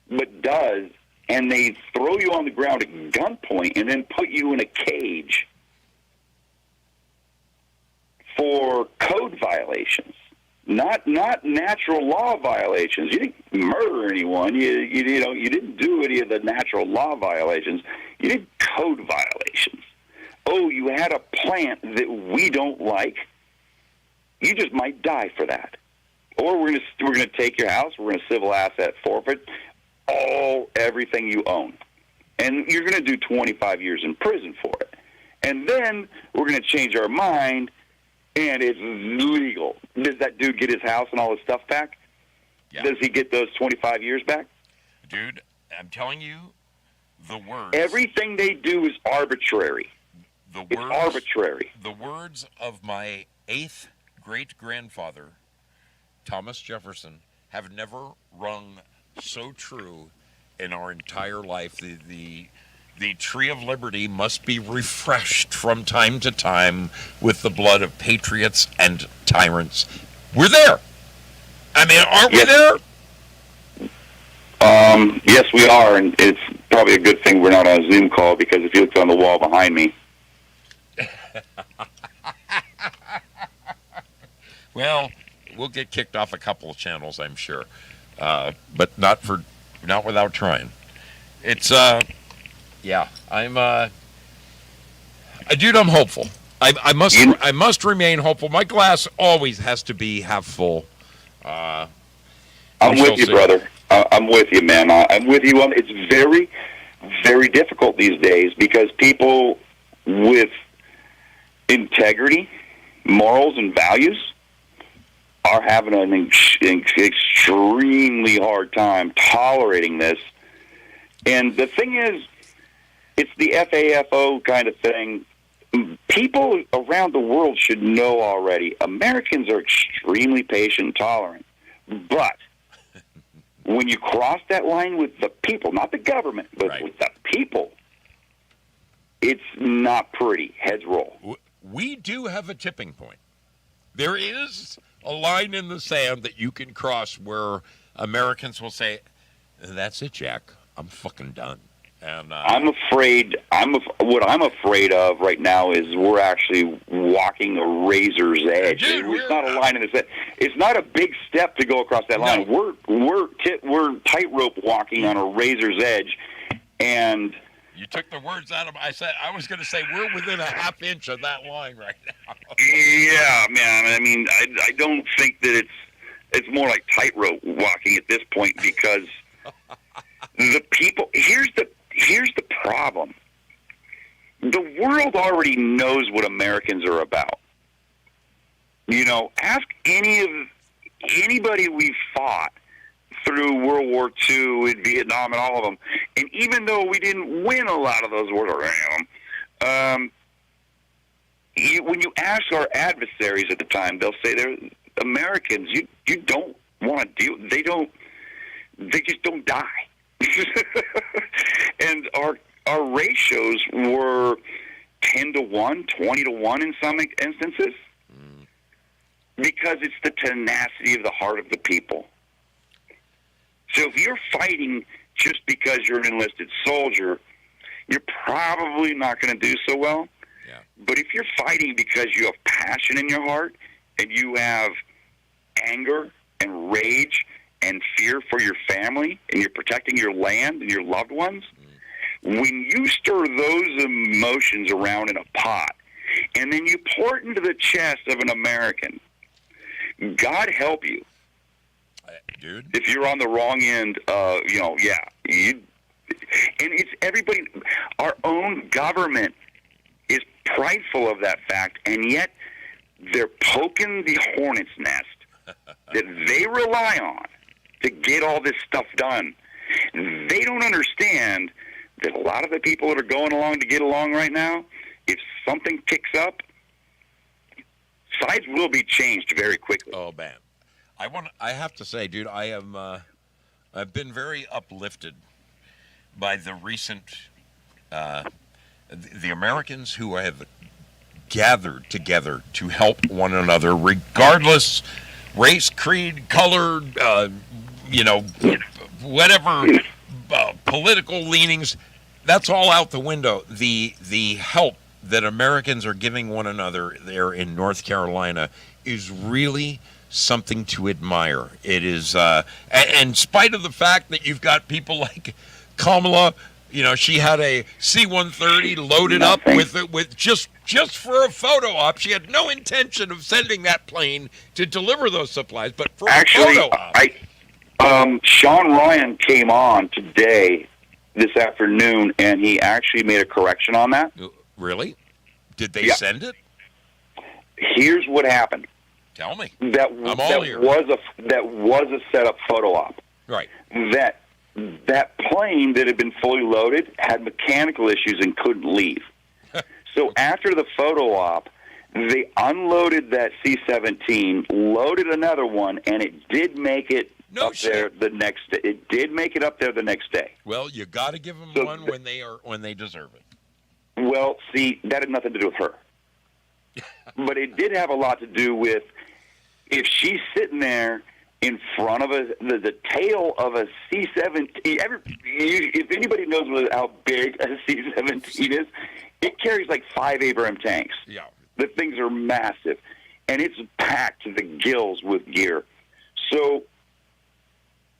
but does, and they throw you on the ground at gunpoint and then put you in a cage for code violations, not natural law violations. You didn't murder anyone. You didn't do any of the natural law violations. You did code violations. Oh, you had a plant that we don't like. You just might die for that. Or we're gonna take your house. We're gonna civil asset forfeit everything you own, and you're gonna do 25 years in prison for it. And then we're gonna change our mind, and it's legal. Does that dude get his house and all his stuff back? Yeah. Does he get those 25 years back? Dude, I'm telling you, the words. Everything they do is arbitrary. It's arbitrary. The words of my 8th great-grandfather, Thomas Jefferson, have never rung so true in our entire life. The tree of liberty must be refreshed from time to time with the blood of patriots and tyrants. We're there. I mean, aren't we there? Yes, we are, and it's probably a good thing we're not on a Zoom call, because if you look on the wall behind me. Well, we'll get kicked off a couple of channels, I'm sure, but not without trying. It's dude, I'm hopeful. I must remain hopeful. My glass always has to be half full. I'm with you, brother. I'm with you, man. I'm with you. It's very, very difficult these days, because people with integrity, morals, and values are having an extremely hard time tolerating this. And the thing is, it's the FAFO kind of thing. People around the world should know already. Americans are extremely patient and tolerant. But when you cross that line with the people, not the government, but with the people, it's not pretty. Heads roll. We do have a tipping point. There is a line in the sand that you can cross where Americans will say, that's it, Jack. I'm fucking done. And I'm afraid. What I'm afraid of right now is we're actually walking a razor's edge. Dude, It's not a line in the set. It's not a big step to go across that line. No. We're tightrope walking on a razor's edge, and you took the words out of. I was going to say we're within a half inch of that line right now. yeah, man. I mean, I don't think that it's more like tightrope walking at this point because the people. Here's the problem. The world already knows what Americans are about. You know, ask anybody we've fought through World War II and Vietnam and all of them. And even though we didn't win a lot of those wars, when you ask our adversaries at the time, they'll say they're Americans. You don't want to deal. They just don't die. And our ratios were 10-1, 20-1 in some instances, because it's the tenacity of the heart of the people. So if you're fighting just because you're an enlisted soldier, you're probably not going to do so well. Yeah. But if you're fighting because you have passion in your heart and you have anger and rage and fear for your family, and you're protecting your land and your loved ones, when you stir those emotions around in a pot, and then you pour it into the chest of an American, God help you. Dude. If you're on the wrong end, and it's everybody, our own government is prideful of that fact, and yet they're poking the hornet's nest that they rely on to get all this stuff done. They don't understand that a lot of the people that are going along to get along right now, if something ticks up, sides will be changed very quickly. Oh, man. I have to say, dude, I've been very uplifted by the recent, the Americans who have gathered together to help one another, regardless race, creed, color, whatever political leanings. That's all out the window. The help that Americans are giving one another there in North Carolina is really something to admire. It is, and in spite of the fact that you've got people like Kamala, she had a C-130 loaded up with just for a photo op. She had no intention of sending that plane to deliver those supplies, but for a photo op. Sean Ryan came on today, this afternoon, and he actually made a correction on that. Really? Did they send it? Here's what happened. Tell me. That was a setup photo op. Right. That plane that had been fully loaded had mechanical issues and couldn't leave. So after the photo op, they unloaded that C-17, loaded another one, and it did make it there the next day. It did make it up there the next day. Well, you got to give them one when they deserve it. Well, see, that had nothing to do with her. But it did have a lot to do with if she's sitting there in front of the tail of a C-17. If anybody knows how big a C-17 is, it carries like 5 Abrams tanks. Yeah. The things are massive, and it's packed to the gills with gear. So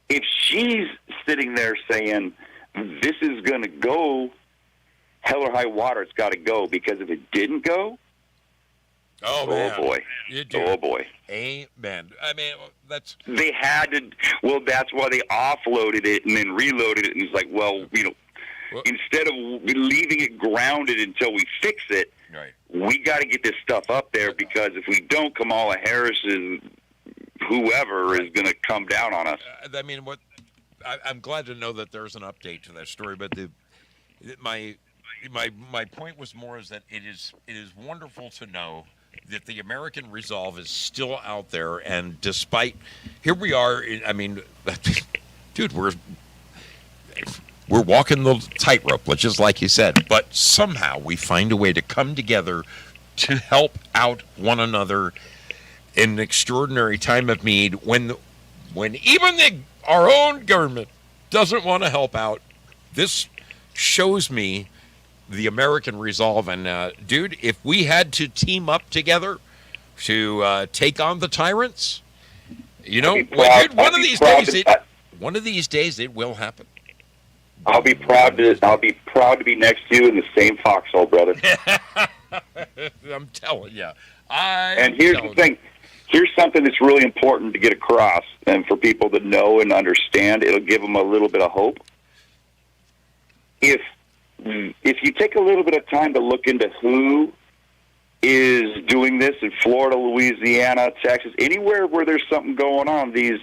if she's sitting there saying, this is going to go, hell or high water, it's got to go, because if it didn't go, oh boy. Oh, boy. Amen. I mean, that's... They had to... Well, that's why they offloaded it and then reloaded it. And it's like, well, instead of leaving it grounded until we fix it, right, we got to get this stuff up there, because if we don't, Kamala Harris and whoever is going to come down on us. I mean, I'm glad to know that there's an update to that story, but my point was more is that it is wonderful to know that the American resolve is still out there, and despite here we are. I mean, dude, we're walking the tightrope, just like you said, but somehow we find a way to come together to help out one another in an extraordinary time of need when even our own government doesn't want to help out. This shows me the American resolve. And dude, if we had to team up together to take on the tyrants, dude, one of these days it will happen. I'll be proud to be next to you in the same foxhole, brother. I'm telling you. And here's the thing. Here's something that's really important to get across, and for people to know and understand, it'll give them a little bit of hope. If you take a little bit of time to look into who is doing this in Florida, Louisiana, Texas, anywhere where there's something going on, these,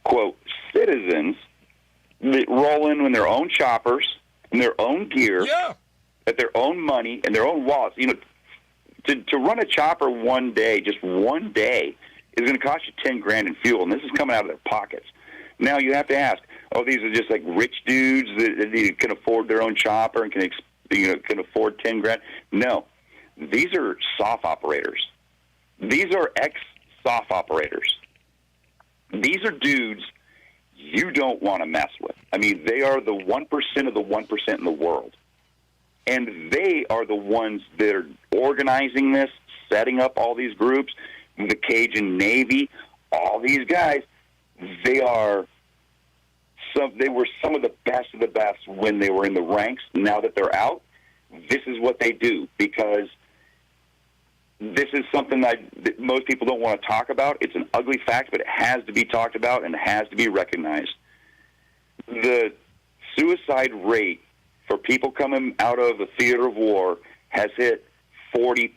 quote, citizens that roll in their own choppers and their own gear, at their own money and their own wallets. To run a chopper one day, just one day, is going to cost you $10,000 in fuel, and this is coming out of their pockets. Now you have to ask, these are just like rich dudes that can afford their own chopper and can afford $10,000? No, these are soft operators. These are ex-soft operators. These are dudes you don't want to mess with. I mean, they are the 1% of the 1% in the world. And they are the ones that are organizing this, setting up all these groups, the Cajun Navy, all these guys. They were some of the best when they were in the ranks. Now that they're out, this is what they do, because this is something that most people don't want to talk about. It's an ugly fact, but it has to be talked about and has to be recognized. The suicide rate for people coming out of the theater of war has hit 40%.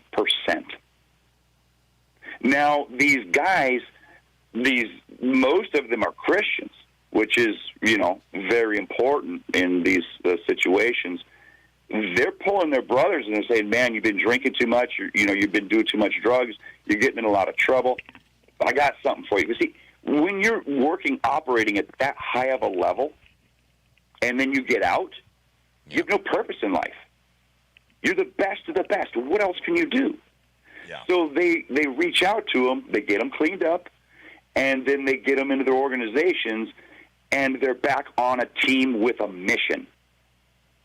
Now, these guys, most of them are Christians, which is, very important in these situations. They're pulling their brothers and they're saying, man, you've been drinking too much, you've been doing too much drugs, you're getting in a lot of trouble. I got something for you. You see, when you're operating at that high of a level, and then you get out, you have no purpose in life. You're the best of the best. What else can you do? Yeah. So they reach out to them, they get them cleaned up, and then they get them into their organizations, and they're back on a team with a mission.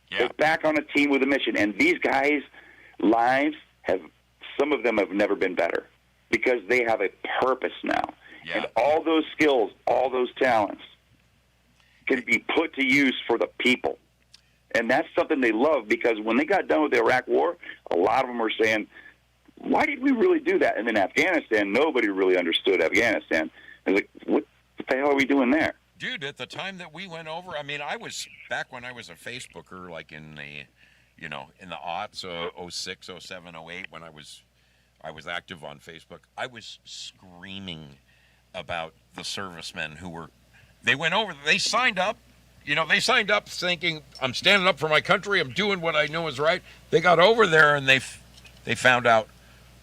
Yeah. They're back on a team with a mission. And these guys' lives some of them have never been better, because they have a purpose now. Yeah. And all those skills, all those talents can be put to use for the people. And that's something they love, because when they got done with the Iraq War, a lot of them were saying, why did we really do that? And then Afghanistan, nobody really understood Afghanistan. And like, what the hell are we doing there? Dude, at the time that we went over, I mean, I was back when I was a Facebooker, like in the, in the aughts, 06, 07, 08, when I was active on Facebook, I was screaming about the servicemen who they went over, they signed up. They signed up thinking, I'm standing up for my country, I'm doing what I know is right. They got over there and they found out,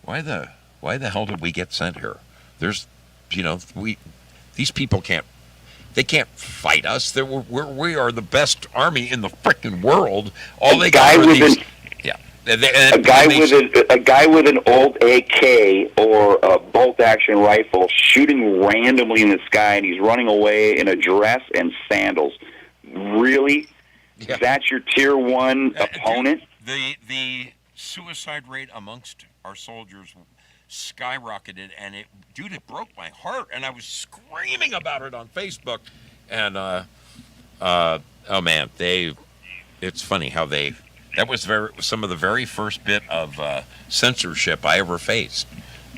why the hell did we get sent here? There's, these people can't fight us. We are the best army in the frickin' world. All they got are these. A guy with an old AK or a bolt-action rifle shooting randomly in the sky, and he's running away in a dress and sandals. Really? Yeah. That's your tier 1 opponent? The suicide rate amongst our soldiers skyrocketed, and it broke my heart, and I was screaming about it on Facebook. And oh man, it's funny how that was some of the very first bit of censorship I ever faced.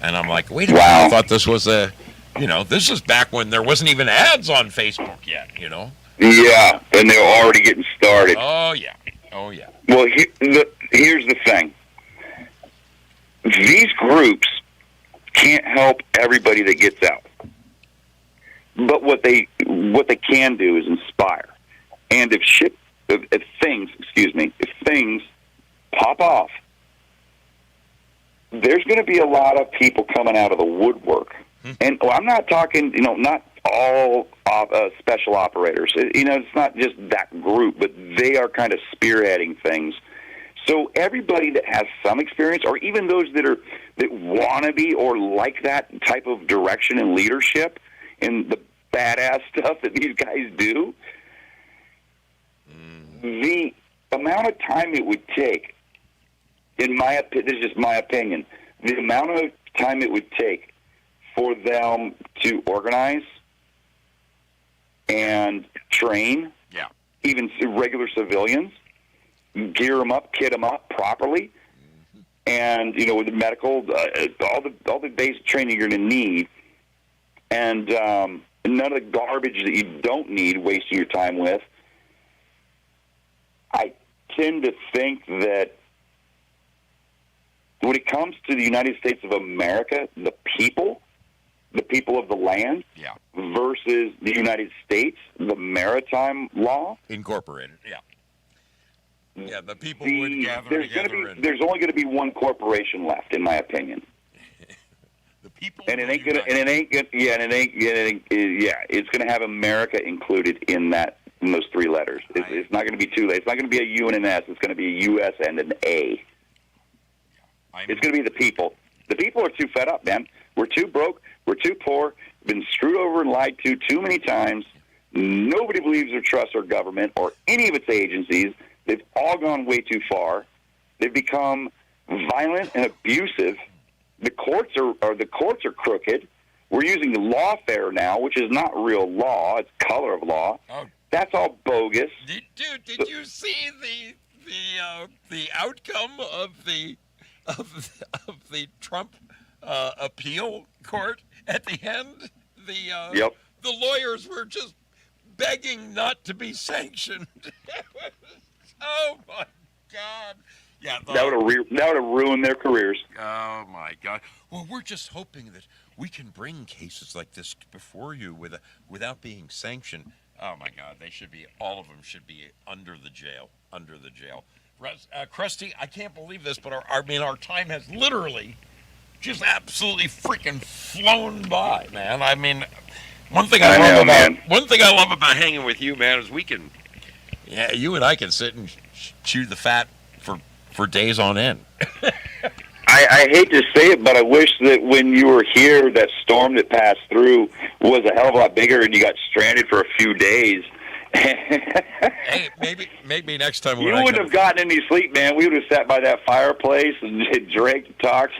And I'm like, wait a minute, I thought this was this is back when there wasn't even ads on Facebook yet, Yeah, and they're already getting started. Oh yeah. Well, here's the thing. These groups can't help everybody that gets out. But what they can do is inspire. And if things pop off, there's going to be a lot of people coming out of the woodwork. And I'm not talking, not all special operators. It's not just that group, but they are kind of spearheading things. So everybody that has some experience, or even those that want to be or like that type of direction and leadership and the badass stuff that these guys do, amount of time it would take, this is just my opinion, the amount of time it would take for them to organize and train, even regular civilians, gear them up, kit them up properly, and with the medical, all the basic training you're going to need, and none of the garbage that you don't need wasting your time with. I tend to think that when it comes to the United States of America, the people of the land, versus the United States, the maritime law incorporated, the people would gather together. There's only going to be one corporation left, in my opinion. The people, and it's going to have America included in those three letters. It's not going to be two. It's not going to be a U and an S. It's going to be a U.S. and an A. It's going to be the people. The people are too fed up, man. We're too broke. We're too poor. Been screwed over and lied to too many times. Nobody believes or trusts our government or any of its agencies. They've all gone way too far. They've become violent and abusive. The courts are crooked. We're using lawfare now, which is not real law. It's color of law. Oh. That's all bogus. Did you see the outcome of the Trump appeal court at the end? The lawyers were just begging not to be sanctioned. Oh my God! Yeah, that would have ruined their careers. Oh my God! Well, we're just hoping that we can bring cases like this before you without being sanctioned. Oh my God! All of them should be under the jail. Crusty, I can't believe this, but our time has literally just absolutely freaking flown by, man. I mean, one thing I love about hanging with you, man, is you and I can sit and chew the fat for days on end. I hate to say it, but I wish that when you were here, that storm that passed through was a hell of a lot bigger, and you got stranded for a few days. Hey, maybe next time you wouldn't have gotten any sleep, man. We would have sat by that fireplace and drank and talked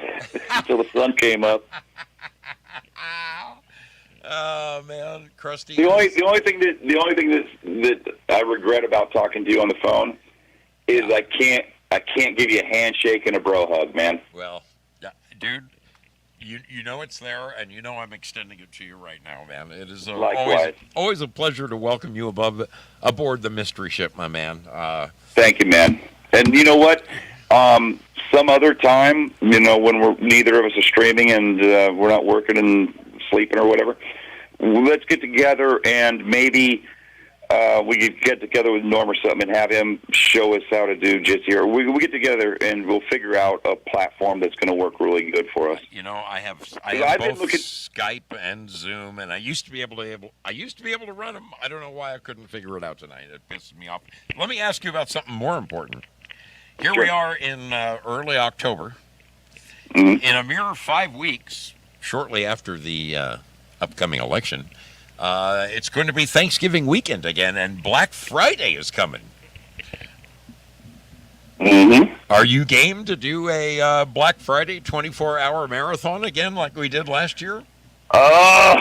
until the sun came up. Oh man, Crusty. The only thing that I regret about talking to you on the phone is I can't give you a handshake and a bro hug, man. Well, yeah, dude, you know it's there, and I'm extending it to you right now, man. It is always a pleasure to welcome you aboard the mystery ship, my man. Thank you, man. And you know what? Some other time, when neither of us are streaming and we're not working and sleeping or whatever, let's get together and maybe we could get together with Norm or something and have him show us how to do Jitsi. Or we get together and we'll figure out a platform that's going to work really good for us. I have both Skype and Zoom, and I used to be able to run them. I don't know why I couldn't figure it out tonight. It pisses me off. Let me ask you about something more important. Here we are in early October. Mm-hmm. In a mere 5 weeks, shortly after the upcoming election, it's going to be Thanksgiving weekend again, and Black Friday is coming. Mm-hmm. Are you game to do a Black Friday 24-hour marathon again like we did last year? I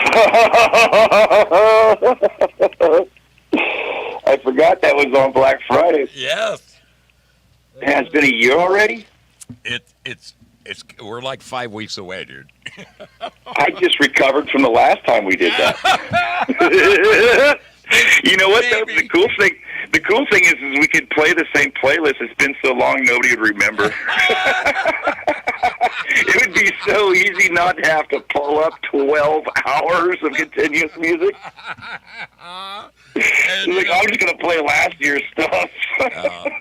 forgot that was on Black Friday. Yes. Man, it's been a year already? We're like 5 weeks away, dude. I just recovered from the last time we did that. You know what? The cool thing is we could play the same playlist. It's been so long, nobody would remember. It would be so easy not to have to pull up 12 hours of continuous music. I'm just going to play last year's stuff.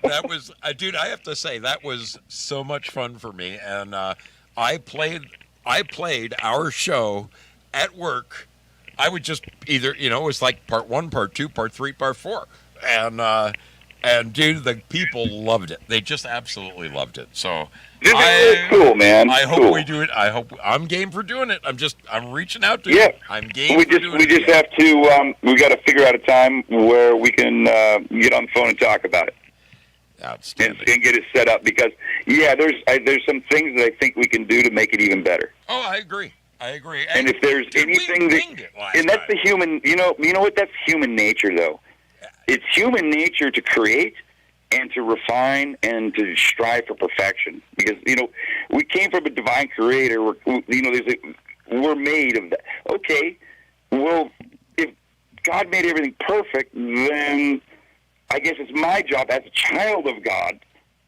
That was, dude, I have to say, that was so much fun for me. And I played our show at work. I would just either, it was like part 1, part 2, part 3, part 4. And dude, the people loved it. They just absolutely loved it. So cool, man. I hope we do it. I'm game for doing it. I'm reaching out to you. I'm game for doing it. We just have to, we got to figure out a time where we can get on the phone and talk about it. Outstanding. and get it set up because there's some things that I think we can do to make it even better. Oh, I agree. And if there's anything that's the human, you know what? That's human nature, though. It's human nature to create and to refine and to strive for perfection. Because we came from a divine creator. We're made of that. Okay, well, if God made everything perfect, then I guess it's my job as a child of God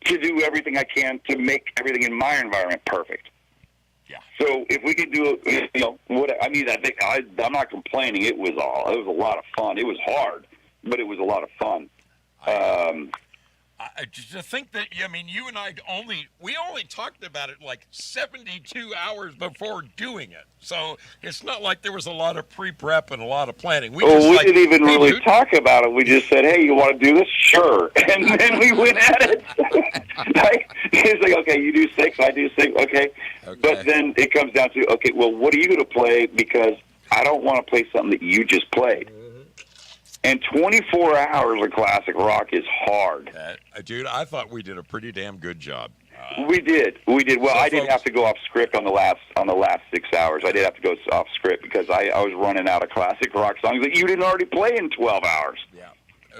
to do everything I can to make everything in my environment perfect. Yeah. So if we could do I'm not complaining. It was a lot of fun. It was hard, but it was a lot of fun. To think that, you and I only talked about it like 72 hours before doing it. So it's not like there was a lot of pre-prep and a lot of planning. We didn't even really talk about it. We just said, hey, you want to do this? Sure. And then we went at it. It's like, okay, you do 6, I do 6, okay. But then it comes down to, okay, well, what are you going to play? Because I don't want to play something that you just played. And 24 hours of classic rock is hard. Dude, I thought we did a pretty damn good job. We did. Well, I did have to go off script on the last 6 hours. I did have to go off script because I was running out of classic rock songs that you didn't already play in 12 hours. Yeah.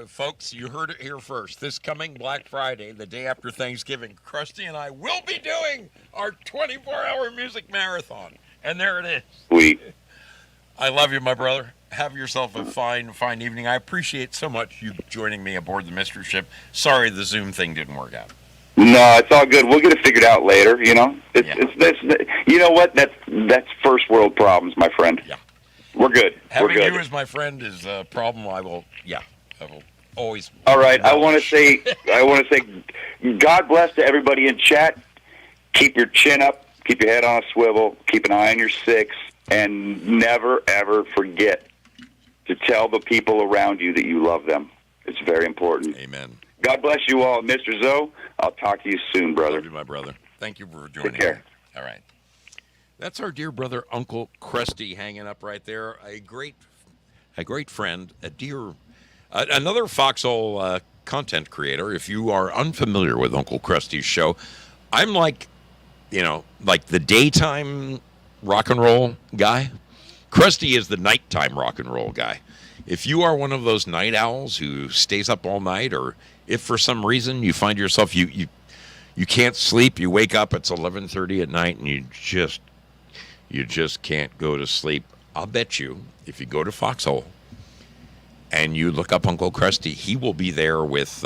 Folks, you heard it here first. This coming Black Friday, the day after Thanksgiving, Crusty and I will be doing our 24-hour music marathon. And there it is. Sweet. I love you, my brother. Have yourself a fine evening. I appreciate so much you joining me aboard the Mystery Ship. Sorry the Zoom thing didn't work out. No, it's all good. We'll get it figured out later, It's you know what? That's first world problems, my friend. Yeah. We're good. Having We're good. you as my friend is a problem I will always. All right. I want to say God bless to everybody in chat. Keep your chin up. Keep your head on a swivel. Keep an eye on your 6. And never, ever forget to tell the people around you that you love them. It's very important. Amen. God bless you all. Mr. Zoe, I'll talk to you soon, brother. Love you, my brother. Thank you for joining Take care. me. All right. That's our dear brother, Uncle Crusty, hanging up right there. A great friend, another Foxhole content creator. If you are unfamiliar with Uncle Krusty's show, I'm like the daytime rock and roll guy. Crusty is the nighttime rock and roll guy. If you are one of those night owls who stays up all night, or if for some reason you find yourself you can't sleep, you wake up, it's 11:30 at night, and you just can't go to sleep, I'll bet you if you go to Foxhole and you look up Uncle Crusty, he will be there with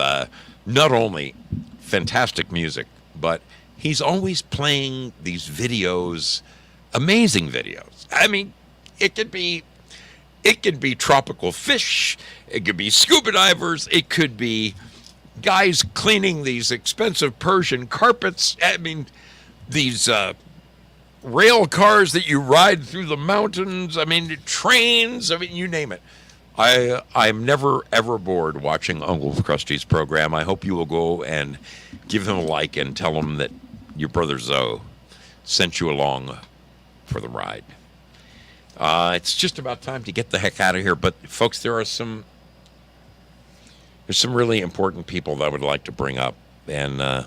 not only fantastic music, but he's always playing these videos, amazing videos. I mean, it could be tropical fish, it could be scuba divers, it could be guys cleaning these expensive Persian carpets. I mean, these rail cars that you ride through the mountains. I mean, trains. I mean, you name it. I'm never, ever bored watching Uncle Krusty's program. I hope you will go and give him a like and tell him that your brother Zoe sent you along for the ride. It's just about time to get the heck out of here. But, folks, there's some really important people that I would like to bring up. And I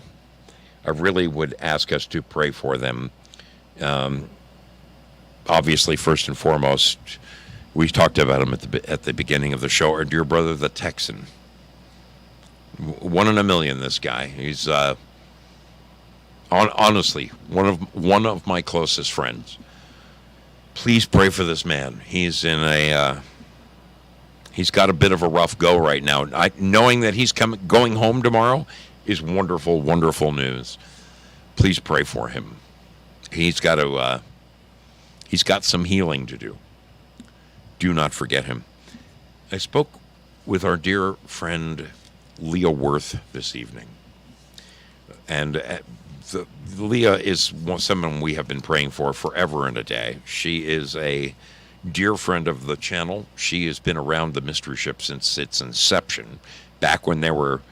really would ask us to pray for them. Obviously, first and foremost, we talked about him at the beginning of the show. Our dear brother, the Texan. 1 in a million, this guy. He's honestly one of my closest friends. Please pray for this man. He's in he's got a bit of a rough go right now. Knowing that he's going home tomorrow is wonderful, wonderful news. Please pray for him. He's got some healing to do. Do not forget him. I spoke with our dear friend Leah Worth this evening, and Leah is someone we have been praying for forever and a day. She is a dear friend of the channel. She has been around the Mystery Ship since its inception. Back when there were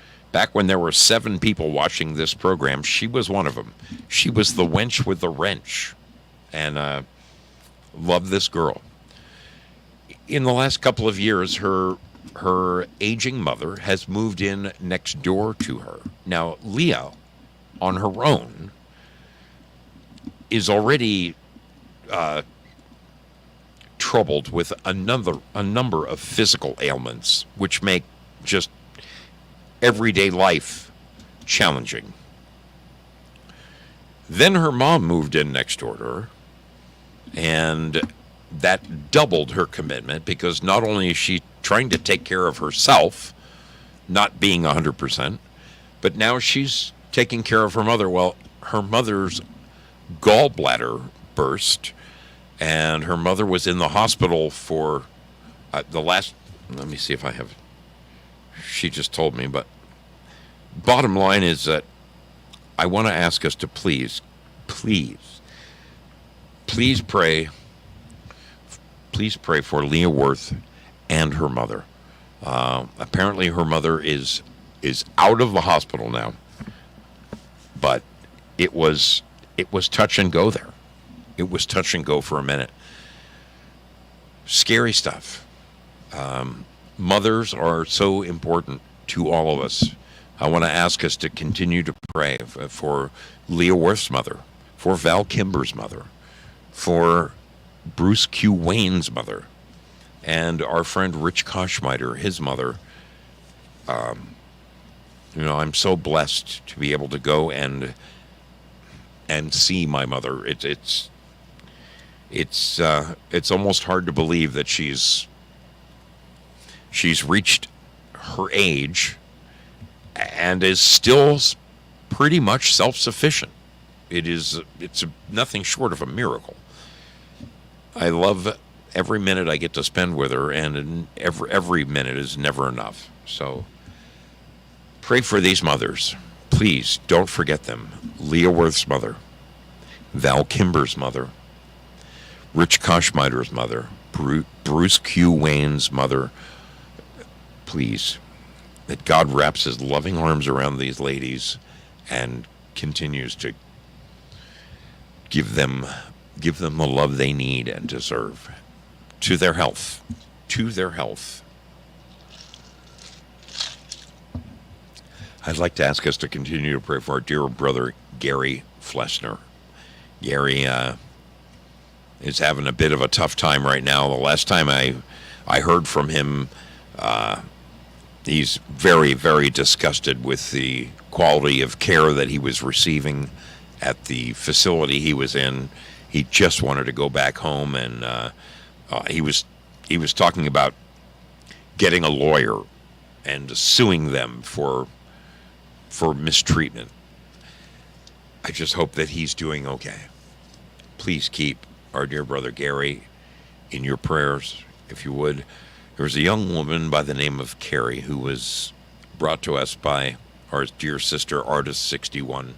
7 people watching this program, she was one of them. She was the wench with the wrench, and love this girl. In the last couple of years, her her aging mother has moved in next door to her. Now, Leah, on her own, is already troubled with a number of physical ailments, which make just everyday life challenging. Then her mom moved in next door to her, and that doubled her commitment, because not only is she trying to take care of herself, not being 100%, but now she's taking care of her mother. Well, her mother's gallbladder burst, and her mother was in the hospital for the last, let me see if I have, she just told me, but bottom line is that I want to ask us to please pray for Leah Worth and her mother. Apparently her mother is out of the hospital now, but it was touch and go there. It was touch and go for a minute. Scary stuff. Mothers are so important to all of us. I want to ask us to continue to pray for Leah Worth's mother, for Val Kimber's mother, for Bruce Q. Wayne's mother, and our friend Rich Koschmider, his mother. I'm so blessed to be able to go and see my mother. It's almost hard to believe that she's reached her age and is still pretty much self-sufficient. It's nothing short of a miracle. I love every minute I get to spend with her, and every minute is never enough. So pray for these mothers. Please don't forget them. Leah Worth's mother, Val Kimber's mother, Rich Koschmider's mother, Bruce Q. Wayne's mother. Please, that God wraps his loving arms around these ladies and continues to give them the love they need and deserve. To their health. I'd like to ask us to continue to pray for our dear brother Gary Flessner. Gary is having a bit of a tough time right now. The last time I heard from him, he's very, very disgusted with the quality of care that he was receiving at the facility he was in. He just wanted to go back home, and he was talking about getting a lawyer and suing them for mistreatment. I just hope that he's doing okay. Please keep our dear brother Gary in your prayers, if you would. There was a young woman by the name of Carrie who was brought to us by our dear sister, Artist 61.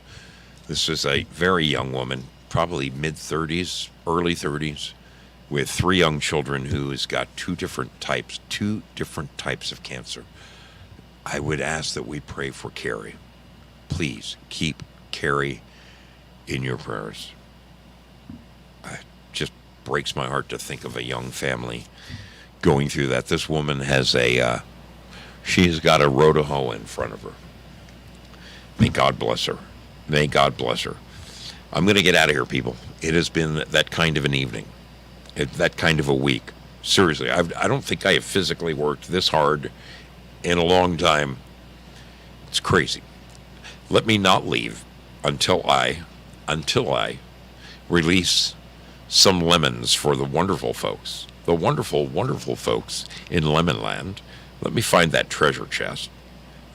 This was a very young woman, probably mid-30s, early 30s, with 3 young children, who has got two different types of cancer. I would ask that we pray for Carrie. Please keep Carrie in your prayers. It just breaks my heart to think of a young family going through that. This woman has she's got a road to hoe in front of her. May God bless her. May God bless her. I'm going to get out of here, people. It has been that kind of an evening, that kind of a week. Seriously, I don't think I have physically worked this hard in a long time. It's crazy. Let me not leave until I release some lemons for the wonderful folks, the wonderful, wonderful folks in Lemonland. Let me find that treasure chest.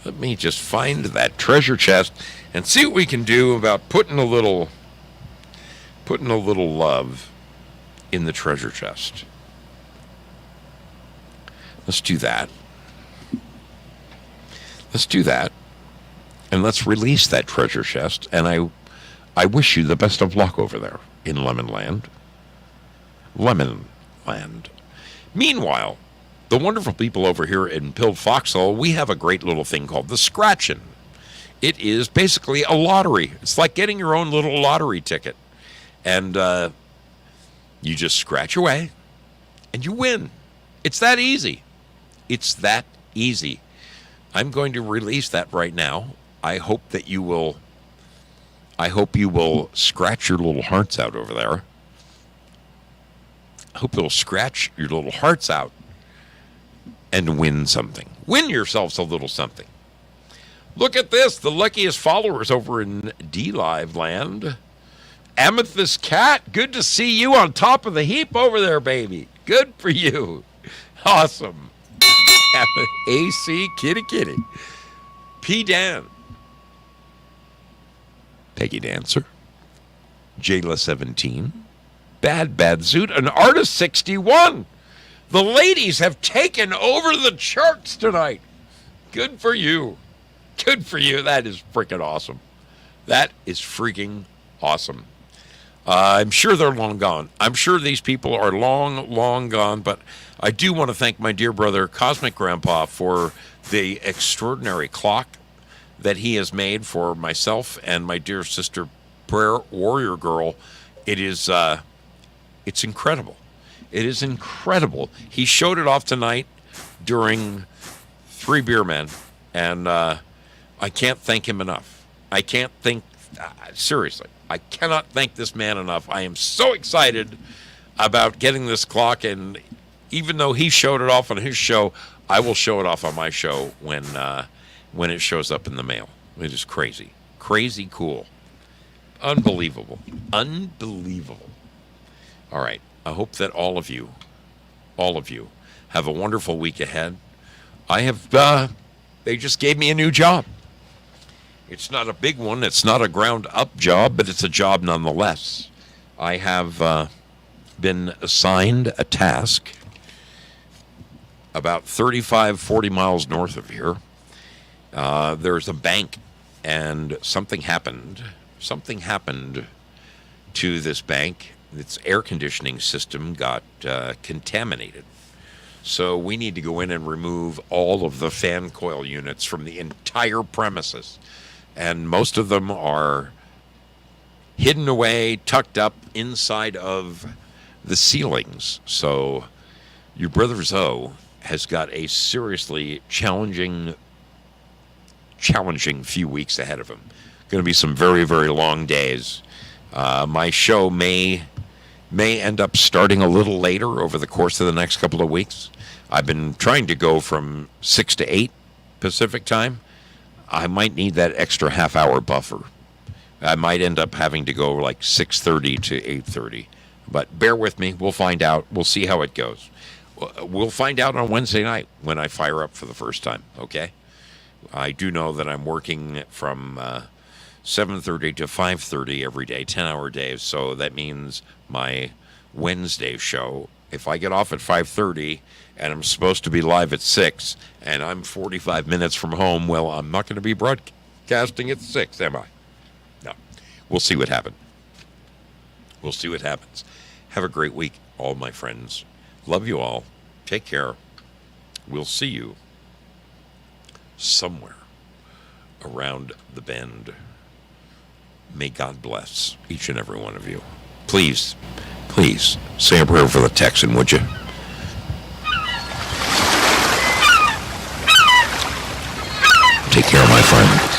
Let me just find that treasure chest and see what we can do about putting a little love in the treasure chest. Let's do that. And let's release that treasure chest. And I wish you the best of luck over there in Lemonland. Lemonland. Meanwhile, the wonderful people over here in Pilled Foxhole, we have a great little thing called the Scratchin'. It is basically a lottery. It's like getting your own little lottery ticket. And you just scratch away and you win. It's that easy. It's that easy. I'm going to release that right now. I hope you will scratch your little hearts out over there. I hope you'll scratch your little hearts out and win something. Win yourselves a little something. Look at this. The luckiest followers over in D-Live land. Amethyst Cat, good to see you on top of the heap over there, baby. Good for you. Awesome. AC Kitty. P. Dan. Peggy Dancer. Jayla 17. Bad Zoot. An Artist 61. The ladies have taken over the charts tonight. Good for you. Good for you. That is freaking awesome. That is freaking awesome. I'm sure they're long gone. I'm sure these people are long gone, but I do want to thank my dear brother, Cosmic Grandpa, for the extraordinary clock that he has made for myself and my dear sister, Prayer Warrior Girl. It is, it's incredible. It is incredible. He showed it off tonight during 3 Beer Men, and I can't thank him enough. I can't thank, seriously, I cannot thank this man enough. I am so excited about getting this clock, and even though he showed it off on his show, I will show it off on my show when it shows up in the mail. It is crazy. Crazy cool. Unbelievable. All right. I hope that all of you have a wonderful week ahead. They just gave me a new job. It's not a big one. It's not a ground-up job, but it's a job nonetheless. I have been assigned a task about 35, 40 miles north of here. There's a bank, and something happened. Something happened to this bank. Its air conditioning system got contaminated. So we need to go in and remove all of the fan coil units from the entire premises. And most of them are hidden away, tucked up inside of the ceilings. So your brother Zoe has got a seriously challenging few weeks ahead of him. Going to be some very, very long days. My show may end up starting a little later over the course of the next couple of weeks. I've been trying to go from 6 to 8 Pacific time. I might need that extra half-hour buffer. I might end up having to go like 6:30 to 8:30. But bear with me. We'll find out. We'll see how it goes. We'll find out on Wednesday night when I fire up for the first time, okay? I do know that I'm working from 7:30 to 5:30 every day, 10-hour days. So that means my Wednesday show, if I get off at 5:30 and I'm supposed to be live at 6 and I'm 45 minutes from home, well, I'm not going to be broadcasting at 6, am I? No. We'll see what happens. We'll see what happens. Have a great week, all my friends. Love you all. Take care. We'll see you somewhere around the bend. May God bless each and every one of you. Please say a prayer for the Texan, would you? Take care, my friend.